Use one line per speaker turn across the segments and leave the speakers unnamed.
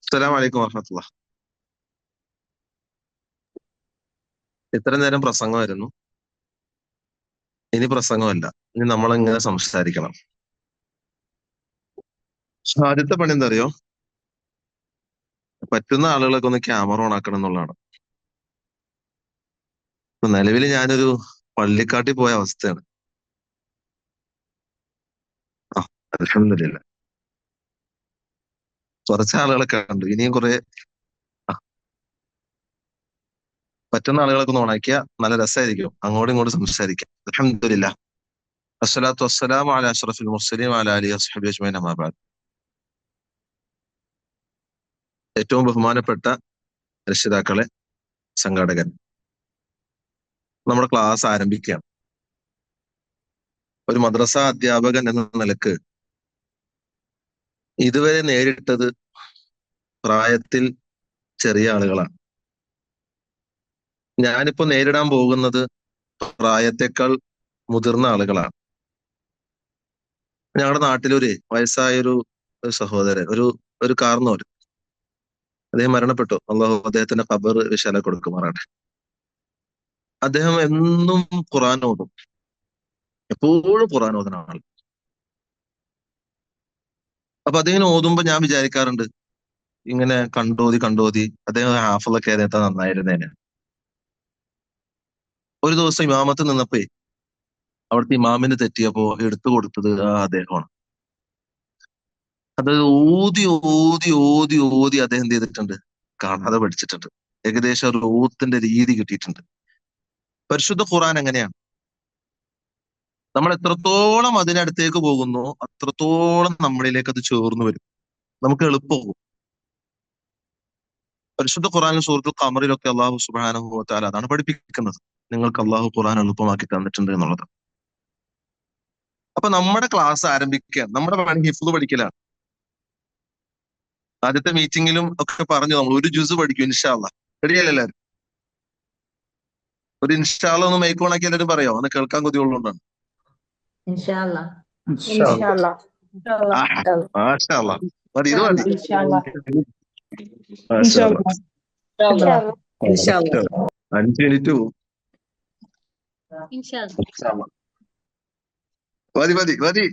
അസ്സലാമു അലൈക്കും വറഹ്മത്തുള്ളാഹി. ഇത്ര നേരം പ്രസംഗമായിരുന്നു. ഇനി പ്രസംഗമല്ല. ഇനി നമ്മളിങ്ങനെ സംസാരിക്കണം. ആദ്യത്തെ പണി എന്താ അറിയോ? പറ്റുന്ന ആളുകളൊക്കെ ഒന്ന് ക്യാമറ ഓൺ ആക്കണം എന്നുള്ളതാണ്. ഇപ്പൊ നിലവിൽ ഞാനൊരു പള്ളിക്കാട്ടിൽ പോയ അവസ്ഥയാണ്. ആ, അൽഹംദുലില്ലാ. കുറച്ച് ആളുകളൊക്കെ ഉണ്ട്. ഇനിയും കുറെ പറ്റുന്ന ആളുകളൊക്കെ ഒന്ന് ഓണാക്കിയാ നല്ല രസമായിരിക്കും. അങ്ങോട്ടും ഇങ്ങോട്ടും സംസാരിക്കാം. അൽഹംദുലില്ലാ. അസ്സലാത്തു വസ്സലാമു അലാ അഷ്റഫിൽ മുർസലീൻ വഅലാ ആലിഹി വസ്ഹബിഹി അജ്മഈൻ അമ്മാ ബഅദ്. ഏറ്റവും ബഹുമാനപ്പെട്ട രക്ഷിതാക്കളെ, സംഘാടകൻ, നമ്മുടെ ക്ലാസ് ആരംഭിക്കുകയാണ്. ഒരു മദ്രസ അധ്യാപകൻ എന്ന നിലക്ക് ഇതുവരെ നേരിട്ടത് പ്രായത്തിൽ ചെറിയ ആളുകളാണ്. ഞാനിപ്പോ നേരിടാൻ പോകുന്നത് പ്രായത്തെക്കാൾ മുതിർന്ന ആളുകളാണ്. ഞങ്ങളുടെ നാട്ടിലൊരു വയസ്സായൊരു സഹോദരൻ, ഒരു കാർന്നോര്, അദ്ദേഹം മരണപ്പെട്ടു. അള്ളാഹു അദ്ദേഹത്തിന്റെ ഖബർ വിശാല കൊടുക്കുമാറാട്ടെ. അദ്ദേഹം എന്നും ഖുർആൻ ഓതും. എപ്പോഴും ഖുർആൻ ഓതുന്ന ആൾ. അപ്പൊ അദ്ദേഹം ഓതുമ്പോ ഞാൻ വിചാരിക്കാറുണ്ട്, ഇങ്ങനെ കണ്ടോതി അദ്ദേഹം ഹാഫിളൊക്കെ ആയിരുന്നിട്ട് നന്നായിരുന്നേനെ. ഒരു ദിവസം ഇമാമത്ത് നിന്നപ്പോ അവിടുത്തെ ഇമാമിന് തെറ്റിയപ്പോ എടുത്തു കൊടുത്തത് അദ്ദേഹമാണ്. അത് ഊതി ഊതി ഊതി ഊതി അദ്ദേഹം എന്ത് ചെയ്തിട്ടുണ്ട്? കാണാതെ പഠിച്ചിട്ടുണ്ട്. ഏകദേശം ഒരു ഓത്തിന്റെ രീതി കിട്ടിയിട്ടുണ്ട്. പരിശുദ്ധ ഖുർആൻ എങ്ങനെയാണ്? നമ്മൾ എത്രത്തോളം അതിനടുത്തേക്ക് പോകുന്നു അത്രത്തോളം നമ്മളിലേക്ക് അത് ചേർന്ന് വരും. നമുക്ക് എളുപ്പമാകും. പരിശുദ്ധ ഖുർആനിലും സൂറത്തുൽ ഖമറിലൊക്കെ അള്ളാഹു സുബ്ഹാനഹു വ തആല അതാണ് പഠിപ്പിക്കുന്നത്. നിങ്ങൾക്ക് അള്ളാഹു ഖുർആൻ എളുപ്പമാക്കി തന്നിട്ടുണ്ട് എന്നുള്ളത്. അപ്പൊ നമ്മുടെ ക്ലാസ് ആരംഭിക്കുകയാണ്. നമ്മുടെ പണി ഹിഫ്ള് പഠിക്കലാണ്. ആദ്യത്തെ മീറ്റിംഗിലും ഒക്കെ പറഞ്ഞു, നമ്മൾ ഒരു ജുസ് പഠിക്കും ഇൻഷാ അല്ലാഹ്. റെഡിയല്ലേ എല്ലാവരും? ഒരു ഇൻഷാ അല്ലാഹ് ഒന്ന് മൈക്ക് ഓണാക്കി എല്ലാവരും പറയോ? ഒന്ന് കേൾക്കാൻ കൊതിയുള്ളതുകൊണ്ടാണ്.
ഇൻഷാല്ലാ.
ഇൻഷാല്ലാ.
മാഷാ അല്ലാഹ്. മതി, ഇത് മതി.
ഇൻഷാല്ലാ.
മാഷാ അല്ലാഹ്.
ഇൻഷാല്ലാ.
ഇൻഷാല്ലാ.
5 മിനിറ്റ് പോകും.
ഇൻഷാല്ലാ.
മതി മതി മതി.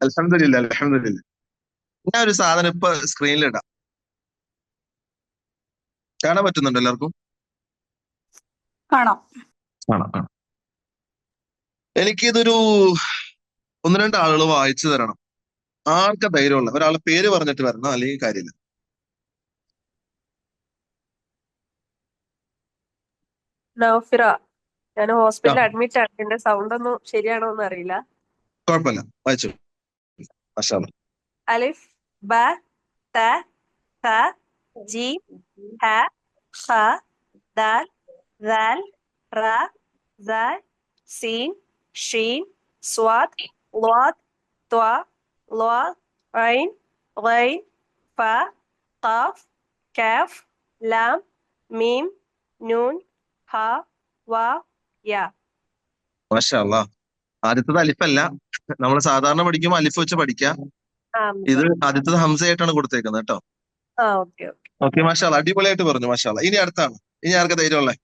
അൽഹംദുലില്ലാ അൽഹംദുലില്ലാ. ഞാൻ ഒരു സാധനം ഇപ്പൊ സ്ക്രീനിൽ ഇടാം. കാണാൻ പറ്റുന്നുണ്ടോ എല്ലാവർക്കും?
കാണാം.
കാണാം. എനിക്കിതൊരു 1-2 ആളുകൾ വായിച്ചു തരണം. ആർക്കാ ധൈര്യമുള്ള ഒരാളെ പേര് പറഞ്ഞിട്ട് വരണം, അല്ലെങ്കിൽ കാര്യമില്ല.
നൗഫിറ, ഞാൻ
ആ,
ഹോസ്പിറ്റലിൽ അഡ്മിറ്റ് ആണ്. എന്റെ സൗണ്ട് ഒന്നും ശരിയാണോ എന്ന് അറിയില്ല.
കുഴപ്പമില്ല, വായിച്ചു. മാഷാ അല്ലാഹ്.
അലിഫ്, ബ, ത, ഥ, ജീം, ഹ, ഖ, ദാൽ, ദാൽ, റ, ദാൽ, സീൻ, ഷീൻ, സ്വാദ്, ളാദ്, ത്വ, ള, ഐൻ, ഗൈൻ, ഫ, ഖാഫ്, കാഫ്, ലാം, മീം, നൂൻ, ഹ, വ, യ.
മാഷാ അല്ലാഹ്. ആദ്യത്തത് അലിഫല്ല. നമ്മൾ സാധാരണ പഠിക്കുമ്പോൾ അലിഫ് വെച്ച് പഠിക്കാം. ഇത് ആദ്യത്തത് ഹംസയായിട്ടാണ് കൊടുത്തേക്കുന്നത് കേട്ടോ.
ഓക്കെ.
ഓക്കെ, മാഷാ അല്ലാഹ്. അടിപൊളിയായിട്ട് പറഞ്ഞു, മാഷാ അല്ലാഹ്. ഇനി അടുത്താണ്. ഇനി ആർക്കാ ധൈര്യമുള്ളേ?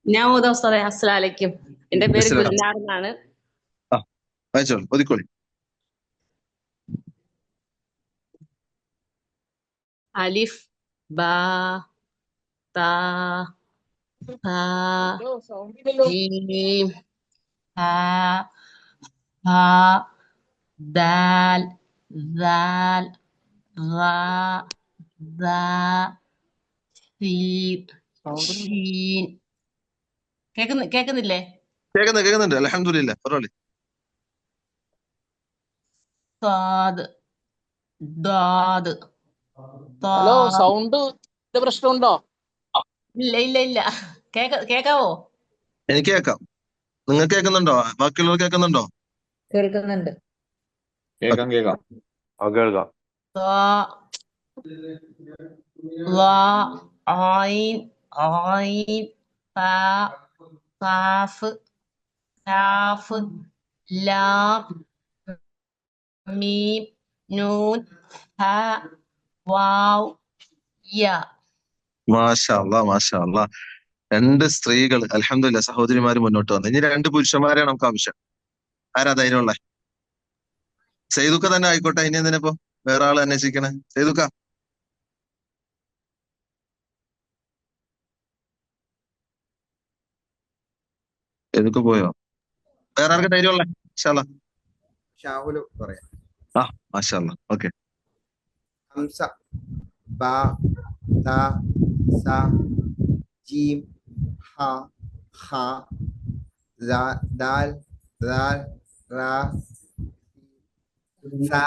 ഞാൻ ഓതാം ഉസ്താദേ. അസ്സലാമു അലൈക്കും. എന്റെ പേര്
അസ്സലാം.
ഗുൽനാർ എന്നാണ്.
ആ, വായിച്ചോളൂ, ഒതുക്കോളി.
അലിഫ്, ബാ, താ, ഥാ, ജീം, ഹാ, ഹാ, ദാൽ, ദാൽ, റാ, ദാ, സീൻ, ഷീൻ. കേക്കുന്നില്ലേ?
കേൾക്കുന്നുണ്ട്. അൽഹംദുലില്ലാ. പറഞ്ഞോളി.
സാദ്, ദാദ്, താ.
ഹലോ, സൗണ്ട് പ്രശ്നമുണ്ടോ?
ഇല്ല. കേക്കാവോ?
എനിക്ക് കേൾക്കാം. നിങ്ങൾക്ക് കേൾക്കുന്നുണ്ടോ? ബാക്കിയുള്ളവർ കേൾക്കുന്നുണ്ടോ?
കേൾക്കുന്നുണ്ട്.
കേൾക്കാം. കേൾക്കാം.
താ, ളാ, ഐൻ, ഐൻ, ഫാ, ഖാഫ്, കാഫ്, ലാം മീം നൂൻ ഹ വാവ് യ.
മാഷാ അല്ലാ, മാഷാ അല്ലാ. 2 സ്ത്രീകൾ അൽഹംദുലില്ലാ സഹോദരിമാര് മുന്നോട്ട് വന്നു. ഇനി 2 പുരുഷന്മാരെയാണ് നമുക്ക് ആവശ്യം. ആരാ ധൈര്യമുള്ള? സെയ്തുക്ക തന്നെ ആയിക്കോട്ടെ. ഇനി എന്തിനിപ്പോ വേറെ ആള് അന്വേഷിക്കണേ? സെയ്തുക്ക. സെയ്തുക്ക പോയോ? വേറെ ആർക്ക് ധൈര്യമുള്ള? മാഷാ അല്ലാ.
ഷാഹുല് പറയാം.
ആ മാഷാ അല്ലാ. ഓക്കെ.
ഹംസ ബ ത സ ജീം ഹ ഹ ദാൽ ദാൽ റാ സ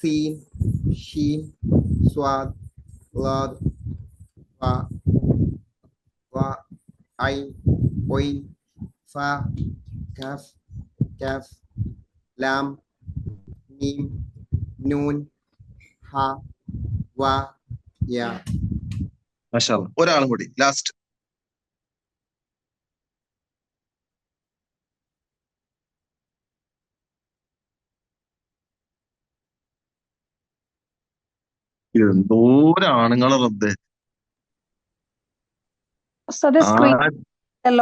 സീൻ ഷീൻ സ്വാദ് ളാദ് വ വ ഐൻ ഒയിൻ ഫ കഫ് കഫ് ലാം മീം നൂൻ ഹ വ യ.
മാഷാ അല്ലാ. ഒരാളും കൂടി ലാസ്റ്റ്. എന്തോരം ആണുങ്ങളെ റബ്ബേ.
ഉസ്താദെ സ്ക്രീൻ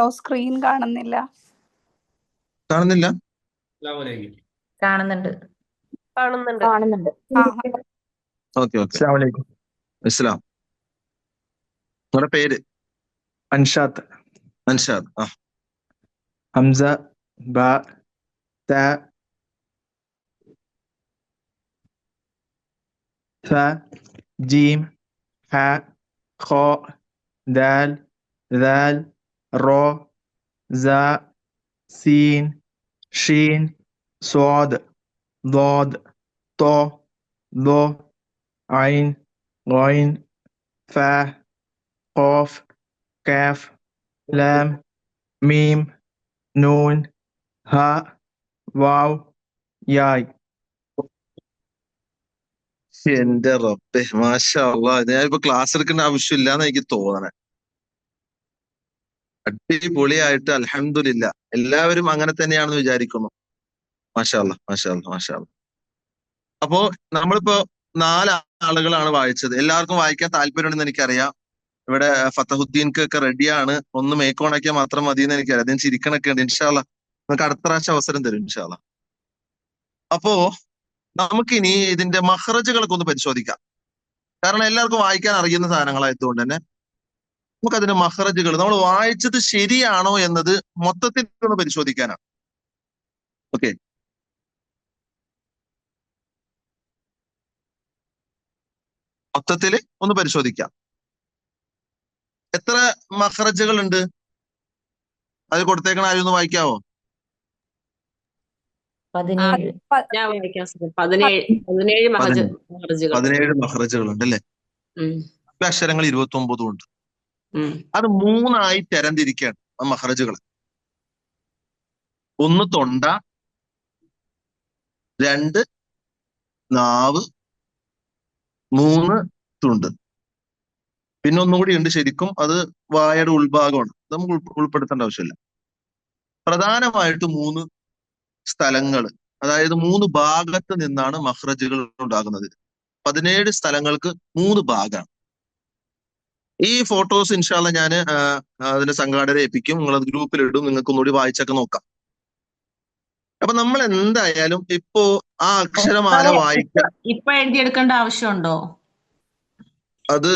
ആ
സ്ക്രീൻ കാണുന്നില്ല.
കാണുന്നില്ല.
കാണുന്നുണ്ട്.
കാണുന്നുണ്ട്.
Okay okay. ഇസ്ലാം. നിങ്ങളുടെ പേര്?
അൻഷാത്ത്.
അൻഷാദ്. ആ
ഹംസ ബ ത ث جيم ح خ دال ذال را زا سين شين صاد ضاد طا ضا عين غين فا قاف كاف لام ميم نون ها واو ياي.
എന്റെ റബ്ബേ മാഷാ അല്ലാ. ഞാനിപ്പോ ക്ലാസ് എടുക്കേണ്ട ആവശ്യമില്ല എന്ന് എനിക്ക് തോന്നണേ. അടിപൊളിയായിട്ട് അൽഹംദുലില്ലാ. എല്ലാവരും അങ്ങനെ തന്നെയാണെന്ന് വിചാരിക്കുന്നു. മാഷാ അല്ലാ, മാഷാ അല്ലാ, മാഷാ അല്ലാ. അപ്പോ നമ്മളിപ്പോ 4 ആളുകളാണ് വായിച്ചത്. എല്ലാവർക്കും വായിക്കാൻ താല്പര്യമുണ്ടെന്ന് എനിക്കറിയാം. ഇവിടെ ഫതഹുദ്ദീൻക്ക് ഒക്കെ റെഡിയാണ്. ഒന്ന് മേക്കോണാക്കിയാൽ മാത്രം മതി എന്ന് എനിക്കറിയാം. അദ്ദേഹം ചിരിക്കണൊക്കെ ഉണ്ട്. ഇൻഷാ അല്ലാ നമുക്ക് അടുത്ത പ്രാവശ്യം അവസരം തരും ഇൻഷാ അല്ലാ. അപ്പോ നമുക്കിനി ഇതിന്റെ മഖ്റജുകളൊക്കെ ഒന്ന് പരിശോധിക്കാം. കാരണം എല്ലാവർക്കും വായിക്കാൻ അറിയുന്ന സാധനങ്ങളായതുകൊണ്ട് തന്നെ നമുക്കതിന്റെ മഖ്റജുകൾ നമ്മൾ വായിച്ചത് ശരിയാണോ എന്നത് മൊത്തത്തിൽ ഒന്ന് പരിശോധിക്കാനാണ്. ഓക്കെ. മൊത്തത്തിൽ ഒന്ന് പരിശോധിക്കാം. എത്ര മഖ്റജുകൾ ഉണ്ട് അത് കൊടുത്തേക്കണ? ആരും ഒന്ന് വായിക്കാവോ?
17.
ഞാൻ വായിക്കാം. 17 മഖ്റജുകൾ.
17 മഖ്റജുകൾ ഉണ്ട് അല്ലെ? അക്ഷരങ്ങൾ 29 ഉണ്ട്. അത് 3ആയി തരംതിരിക്കുകയാണ് ആ മഖ്റജുകൾ. 1 തൊണ്ട, 2 നാവ്, 3 ചുണ്ട്. പിന്നെ ഒന്നും കൂടി ഉണ്ട് ശരിക്കും, അത് വായയുടെ ഉൾഭാഗമാണ്. നമുക്ക് ഉൾപ്പെടുത്തേണ്ട ആവശ്യമില്ല. പ്രധാനമായിട്ട് 3 സ്ഥലങ്ങൾ, അതായത് 3 ഭാഗത്ത് നിന്നാണ് മഖ്റജുകൾ ഉണ്ടാകുന്നത്. 17 സ്ഥലങ്ങൾക്ക് 3 ഭാഗമാണ്. ഈ ഫോട്ടോസ് ഇൻഷാ അല്ലാ ഞാൻ അതിന്റെ സംഘാടകരെ ഏൽപ്പിക്കും. നിങ്ങളത് ഗ്രൂപ്പിലിടും. നിങ്ങൾക്ക് ഒന്നുകൂടി വായിച്ചൊക്കെ നോക്കാം. അപ്പൊ നമ്മൾ എന്തായാലും ഇപ്പോ ആ അക്ഷരമാല വായിക്കാൻ
ഇപ്പൊ എഴുതിയെടുക്കേണ്ട ആവശ്യമുണ്ടോ?
അത്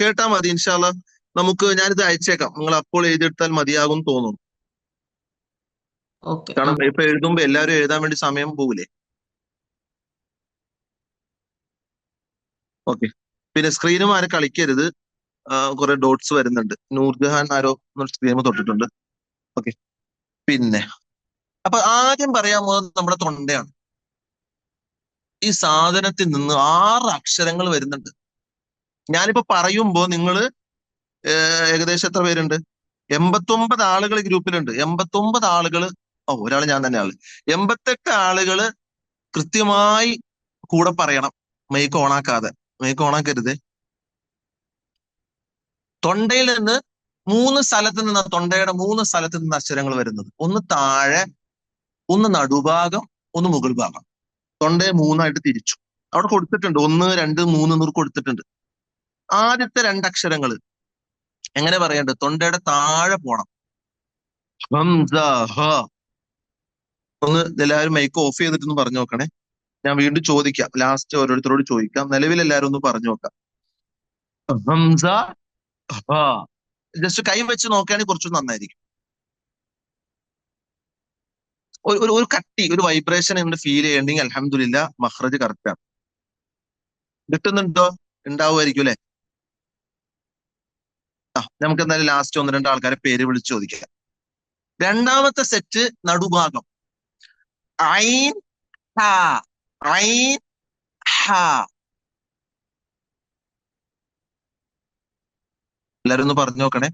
കേട്ടാ മതി ഇൻഷാ അല്ലാ. നമുക്ക് ഞാനിത് അയച്ചേക്കാം. നിങ്ങൾ അപ്പോൾ എഴുതിയെടുത്താൽ മതിയാകും തോന്നുന്നു. കാരണം ഇപ്പൊ എഴുതുമ്പോ എല്ലാവരും എഴുതാൻ വേണ്ടി സമയം പോകില്ലേ? ഓക്കെ. പിന്നെ സ്ക്രീനും ആരും കളിക്കരുത്. കുറെ ഡോട്ട്സ് വരുന്നുണ്ട്. നൂർജഹാൻ ആരോ സ്ക്രീൻ തൊട്ടിട്ടുണ്ട്. ഓക്കെ. പിന്നെ അപ്പൊ ആദ്യം പറയാൻ പോകുന്നത് നമ്മുടെ തൊണ്ടയാണ്. ഈ സാധനത്തിൽ നിന്ന് 6 അക്ഷരങ്ങൾ വരുന്നുണ്ട്. ഞാനിപ്പോ പറയുമ്പോ നിങ്ങൾ ഏകദേശം എത്ര പേരുണ്ട്? 89 ആളുകൾ ഗ്രൂപ്പിലുണ്ട്. 89 ആളുകൾ. ഒരാൾ ഞാൻ തന്നെ ആള്. 88 ആളുകള് കൃത്യമായി കൂടെ പറയണം. മൈക്ക് ഓണാക്കാതെ. മൈക്ക് ഓണാക്കരുത്. തൊണ്ടയിൽ നിന്ന് 3 സ്ഥലത്ത് നിന്ന്, തൊണ്ടയുടെ 3 സ്ഥലത്ത് നിന്ന് അക്ഷരങ്ങൾ വരുന്നത്. ഒന്ന് താഴെ, ഒന്ന് നടുഭാഗം, ഒന്ന് മുകൾ ഭാഗം. തൊണ്ടയെ 3ആയിട്ട് തിരിച്ചു. അവിടെ കൊടുത്തിട്ടുണ്ട് 1, 2, 3 എന്നൂർ കൊടുത്തിട്ടുണ്ട്. ആദ്യത്തെ 2 അക്ഷരങ്ങൾ എങ്ങനെ പറയേണ്ടത്? തൊണ്ടയുടെ താഴെ പോണം. ഹംസ ഹ. ഒന്ന് എല്ലാവരും മൈക്ക് ഓഫ് ചെയ്തിട്ടൊന്ന് പറഞ്ഞു നോക്കണേ. ഞാൻ വീണ്ടും ചോദിക്കാം, ലാസ്റ്റ് ഓരോരുത്തരോട് ചോദിക്കാം. നിലവിൽ എല്ലാവരും ഒന്ന് പറഞ്ഞു നോക്കാം. ഹംസ ഹ. ജസ്റ്റ് കൈ വെച്ച് നോക്കുകയാണെങ്കിൽ കുറച്ച് നന്നായിരിക്കും. ഒരു കട്ടി, ഒരു വൈബ്രേഷൻ എന്ന് ഫീൽ ചെയ്യണമെങ്കിൽ അൽഹംദുലില്ലാ മഖ്റജ് കറക്റ്റ് ആണ്. കിട്ടുന്നുണ്ടോ? ഉണ്ടാവുമായിരിക്കും അല്ലെ? നമുക്ക് എന്തായാലും ലാസ്റ്റ് 1-2 ആൾക്കാരെ പേര് വിളിച്ച് ചോദിക്കാം. രണ്ടാമത്തെ സെറ്റ് നടുഭാഗം. ഐൻ ഹ, ഐൻ ഹ. എല്ലാരും ഒന്ന് പറഞ്ഞു നോക്കണേ.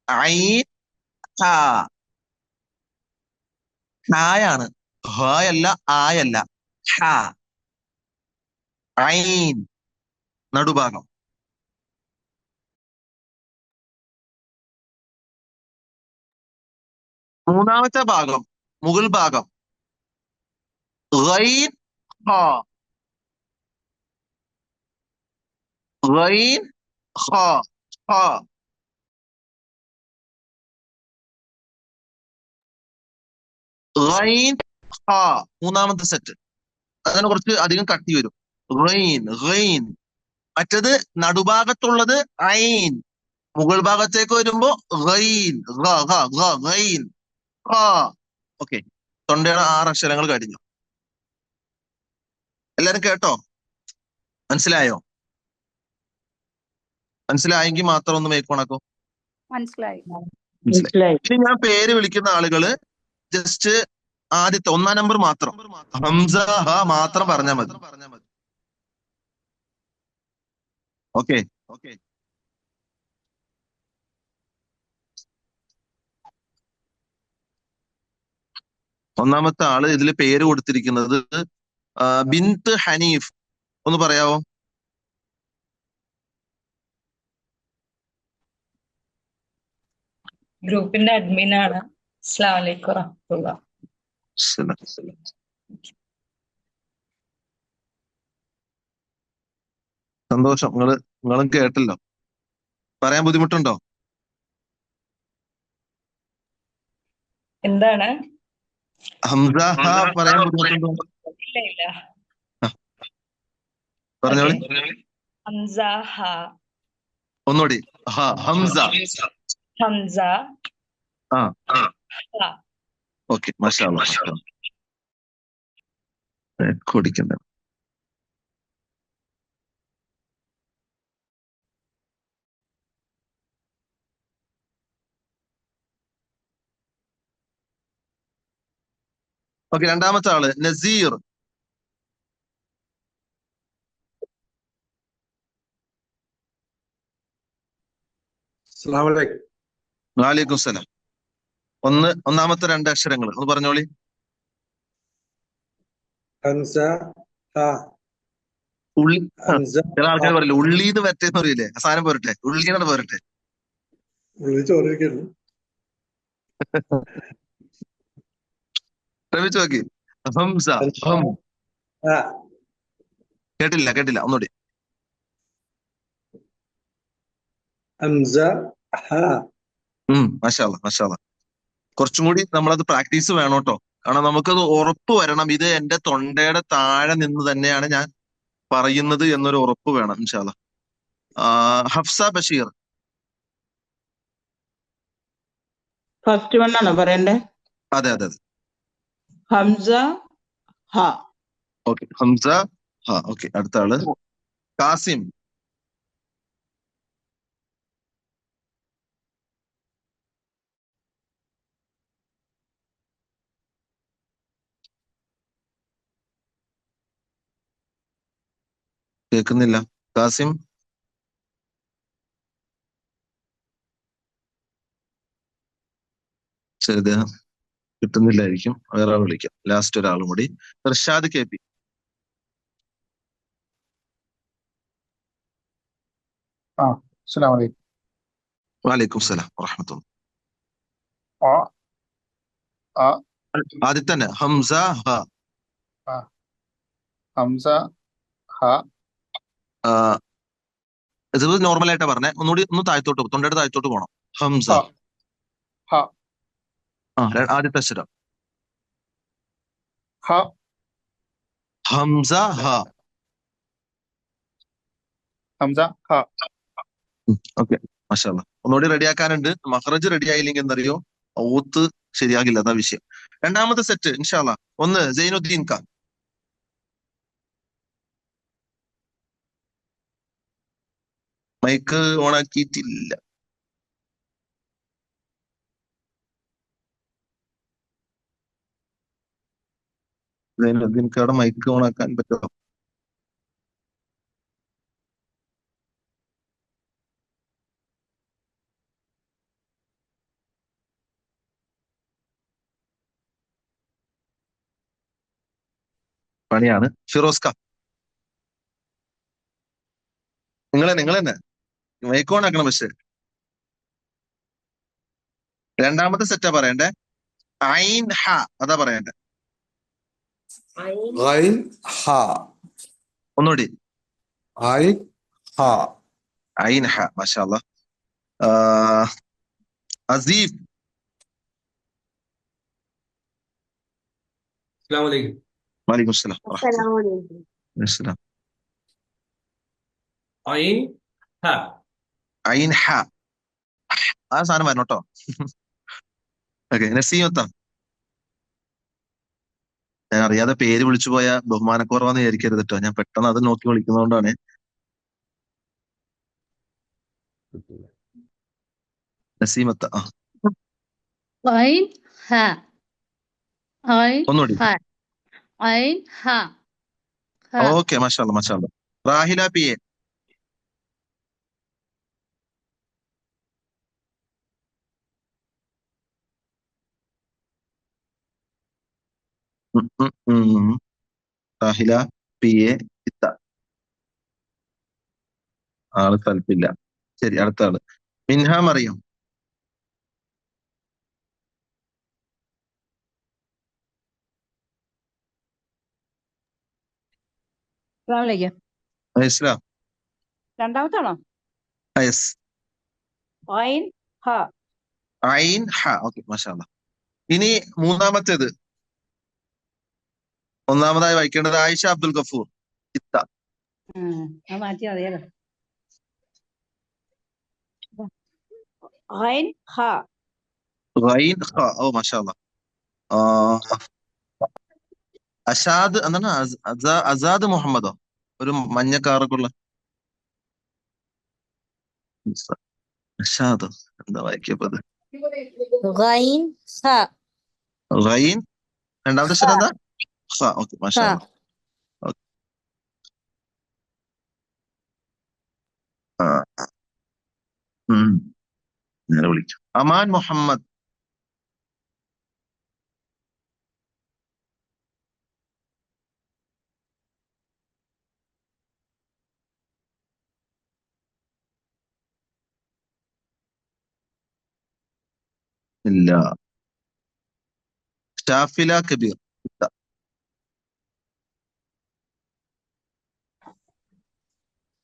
ഐൻ ഹ. ഹായാണ്, ഹയല്ല, ആയല്ല. ഹ. ഐൻ നടുഭാഗം. മൂന്നാമത്തെ ഭാഗം മുകൾ ഭാഗം. ഗൈൻ ഹ, ഗൈൻ ഹ, ഹ. ഗൈൻ ഹ. മൂന്നാമത്തെ സെറ്റ്. അതിന് കുറച്ച് അധികം കട്ടി വരും. Gain, gain. മറ്റത് നടുഭാഗത്തുള്ളത് ഐൻ. മുകൾ ഭാഗത്തേക്ക് വരുമ്പോ ഗൈൻ, ഗൈൻ. ഓക്കെ, തൊണ്ടയുടെ 6 അക്ഷരങ്ങൾ കഴിഞ്ഞു. എല്ലാരും കേട്ടോ? മനസ്സിലായോ? മനസ്സിലായെങ്കിൽ മാത്രം ഒന്ന് മേക്കോണാക്കോ.
മനസ്സിലായി.
മനസ്സിലായി. ഇനി ഞാൻ പേര് വിളിക്കുന്ന ആളുകള് ജസ്റ്റ് ആദ്യത്തെ 1-ാം നമ്പർ മാത്രം ഹംസ ഹ മാത്രം പറഞ്ഞാൽ മതി. ഓക്കെ. ഒന്നാമത്തെ ആള് ഇതിൽ പേര് കൊടുത്തിരിക്കുന്നത് ബിന്ത് ഹനീഫ്. ഒന്ന് പറയാവോ?
ഗ്രൂപ്പിന്റെ അഡ്മിൻ ആണ്. അസ്സലാമു അലൈക്കും വറഹ്മത്തുള്ളാഹി.
സന്തോഷം. നിങ്ങളും കേട്ടല്ലോ. പറയാൻ ബുദ്ധിമുട്ടുണ്ടോ?
എന്താണ്?
ഹംസ ഹ പറയാൻ ബുദ്ധിമുട്ടുണ്ടോ?
ഇല്ല.
പറഞ്ഞോളി.
ഹംസ ഹ.
ഒന്നുകൂടി. ഹ, ഹംസ.
ഹംസ ഹ.
ഓക്കെ, മാഷാ അല്ലാഹ്. കുടിക്കണ്ട. ഓക്കെ, രണ്ടാമത്തെ ആള് നസീർ. വാലൈക്കും സലാം. ഒന്നാമത്തെ 2 അക്ഷരങ്ങൾ ഒന്ന് പറഞ്ഞോളി.
ഹംസ ഹ.
ഉള്ളി. ചില ആൾക്കാർ പറയില്ലേ ഉള്ളീന്ന് വരട്ടെന്ന് പറയില്ലേ? സാധനം പോരട്ടെ, ഉള്ളിന്നാണ് പോരട്ടെ. ശ്രമിച്ചു നോക്കി. ഹംസ ഹം. കേട്ടില്ല, ഒന്നുകൂടി.
ഹംസ ഹ.
മാഷാ അല്ലാഹ്. കുറച്ചും കൂടി നമ്മളത് പ്രാക്ടീസ് വേണം കേട്ടോ. കാരണം നമുക്കത് ഉറപ്പ് വരണം, ഇത് എന്റെ തൊണ്ടയുടെ താഴെ നിന്ന് തന്നെയാണ് ഞാൻ പറയുന്നത് എന്നൊരു ഉറപ്പ് വേണം ഇൻഷാ അല്ലാഹ്. ഹഫ്സ ബഷീർ.
ഫസ്റ്റ് വൺ ആണോ പറയണ്ടേ?
അതെ.
ഹംസ ഹ.
ഓക്കെ, ഹംസ ഹ. ഓക്കെ, അടുത്ത ആള് കാസിം. കേൾക്കുന്നില്ല. കാസിം. ശരി, അദ്ദേഹം കിട്ടുന്നില്ലായിരിക്കും. വേറെ ആൾ വിളിക്കാം. ലാസ്റ്റ് ഒരാളും കൂടി. ഇർഷാദ് KP.
അസ്സലാമു അലൈക്കും.
വാലൈക്കും സലാം വറഹ്മത്തുള്ളാഹി.
ആ
ആദ്യം തന്നെ ഹംസ ഹ.
ആ ഹംസ ഹ
ആ, ഇത് നോർമൽ ആയിട്ടാ പറഞ്ഞേ. ഒന്നുകൂടി ഒന്ന് താഴ്ത്തോട്ട് തൊണ്ടയുടെ താഴ്ത്തോട്ട് പോകണം. ഹംസ.
ഹ ഹ
ആദ്യത്തെ അക്ഷരം
ഹ
ഹംസ ഹ.
ഹംസ ഹ.
ഓക്കെ, മാഷാഅല്ലാ. ഒന്നുകൂടി റെഡിയാക്കാനുണ്ട്. മഖ്റജ് റെഡി ആയില്ലെങ്കിൽ എന്തറിയോ, ഓത്ത് ശരിയാകില്ല, അതാ വിഷയം. രണ്ടാമത്തെ സെറ്റ് ഇൻഷാ അല്ലാ. ഒന്ന് സൈനുദ്ദീൻ ഖാൻ. മൈക്ക് ഓണാക്കിയിട്ടില്ല. സൈനുദ്ദീൻ ഖാടെ മൈക്ക് ഓണാക്കാൻ പറ്റുമോ? പണിയാണ്. ഫിറോസ് ഖാൻ, നിങ്ങൾ തന്നെ മൈക്ക് ഓൺ ആക്കണം. പക്ഷെ രണ്ടാമത്തെ സെറ്റാ പറയണ്ടേ. ഐൻ ഹ അതാ പറയണ്ടേ.
غين ها
ഒന്നുകൂടി.
عين ها
ഐൻ ഹ. മാഷാഅല്ലാ. അസീഫ്.
السلام عليكم
വലൈക്കും സ്സലാം
അസ്സലാമു അലൈക്കും.
വറഹ്മത്തുള്ളാഹി.
عين ها
ഐൻ ഹ. ആ സാധനം വരണം കേട്ടോ. ഓക്കെ, നസീമത്താ. ഞാൻ അറിയാതെ പേര് വിളിച്ചു പോയ ബഹുമാനക്കുറവാന്ന് വിചാരിക്കരുത് കേട്ടോ. ഞാൻ പെട്ടെന്ന് അത് നോക്കി വിളിക്കുന്നതുകൊണ്ടാണ്. നസീമത്ത.
Ain ha. Ain
ഒന്നുകൂടി.
ha. Ain ha. Ha.
Okay, മാഷാഅല്ലാ മാഷാഅല്ലാ. Rahila P A. Rahila P A ഇത്ത. ആള് സ്ഥലത്തില്ല. ശരി, അടുത്ത ആള് മിൻഹ മറിയം. ഇസ്ലാം.
രണ്ടാമത്താണോ?
യെസ്.
ഐൻ ഹ.
ഐൻ ഹ. ഓക്കെ, മാഷാഅല്ലാ. ഇനി മൂന്നാമത്തേത്. ഒന്നാമതായി വായിക്കേണ്ടത് ആയിഷ അബ്ദുൽ ഗഫൂർ ഇത്ത.
മാറ്റി അറിയാലോ. ഐൻ ഹ.
ഐൻ ഹ. ഓ മാഷാഅല്ലാ. അഷാദ് എന്താണ്? അസാദ് മുഹമ്മദോ? ഒരു മഞ്ഞ കാറൊക്കെ ഉള്ള അഷാദ്. എന്താ വായിക്കപ്പത്?
Ghain ha.
ഖൈൻ. രണ്ടാമത്തെ അക്ഷരം എന്താ? ഹ. ഓക്കെ, മാഷാഅല്ലാ. ഓക്കെ. നേരെ വിളിക്കും. അമാൻ മുഹമ്മദ്. ഇല്ല. ഷാഫില കബീർ ഇത്ത.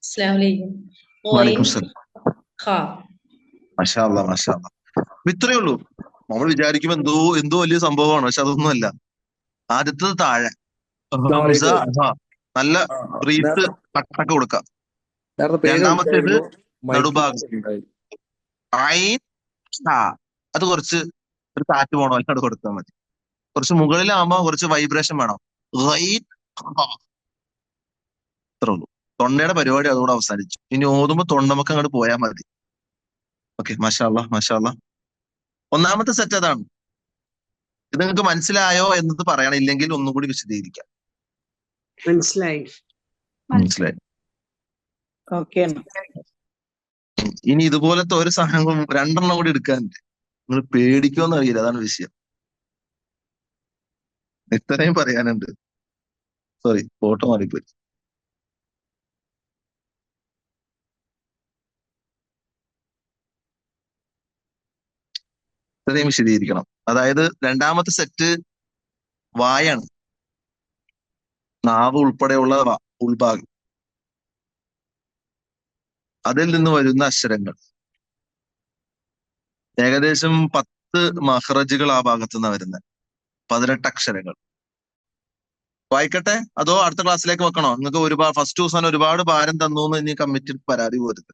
അസ്സലാമലൈക്കും.
വലൈക്കും സലാം.
ഖാ.
മാഷാഅല്ലാ മാഷാഅല്ലാ. ഇത്രയേ ഉള്ളൂ. നമ്മൾ വിചാരിക്കും എന്തോ വലിയ സംഭവമാണ്. പക്ഷെ അതൊന്നും അല്ല. ആദ്യത്തത് താഴെ ഹംസ ഹ. നല്ല ബ്രീത്ത് കട്ടൊക്കെ കൊടുക്കാം. രണ്ടാമത്തേത് നടുഭാഗം ഐൻ ഹ. അത് കുറച്ച് ഒരു കാറ്റ് പോകണം, അതിനോട് കൊടുത്താൽ മതി. കുറച്ച് മുകളിലാകുമ്പോ കുറച്ച് വൈബ്രേഷൻ വേണം. ഐൻ ഹ. ഇത്രേ ഉള്ളൂ. തൊണ്ടയുടെ പരിപാടി അതോടെ അവസാനിച്ചു. ഇനി ഓതുമ്പോ തൊണ്ടമൊക്കെ അങ്ങോട്ട് പോയാൽ മതി. ഓക്കെ, മാഷാഅല്ലാ മാഷാഅല്ലാ. ഒന്നാമത്തെ സെറ്റ് അതാണ്. ഇത് നിങ്ങൾക്ക് മനസ്സിലായോ എന്നത് പറയണം. ഇല്ലെങ്കിൽ ഒന്നും കൂടി വിശദീകരിക്കാം.
മനസ്സിലായി.
മനസ്സിലായി.
ഓക്കെ.
ഇനി ഇതുപോലത്തെ ഒരു സാധനം രണ്ടെണ്ണം കൂടി എടുക്കാനുണ്ട്. നിങ്ങൾ പേടിക്കുമെന്ന് അറിയില്ല, അതാണ് വിഷയം. ഇത്രയും പറയാനുണ്ട്. സോറി, ഫോട്ടോ മാറിപ്പോയി. ഇത്രയും വിശദീകരിക്കണം. അതായത് രണ്ടാമത്തെ സെറ്റ് വായാണ്, നാവ് ഉൾപ്പെടെയുള്ള ഉൾഭാഗം, അതിൽ നിന്ന് വരുന്ന അക്ഷരങ്ങൾ ഏകദേശം 10 മഹ്റജുകൾ ആ ഭാഗത്തു നിന്ന് വരുന്നത്, 18 അക്ഷരങ്ങൾ. വായിക്കട്ടെ അതോ അടുത്ത ക്ലാസ്സിലേക്ക് വെക്കണോ? നിങ്ങൾക്ക് ഒരുപാട് ഫസ്റ്റ് ദിവസം ഒരുപാട് ഭാരം തന്നു എന്ന് ഇനി കമ്മിറ്റി പരാതി പോരുത്.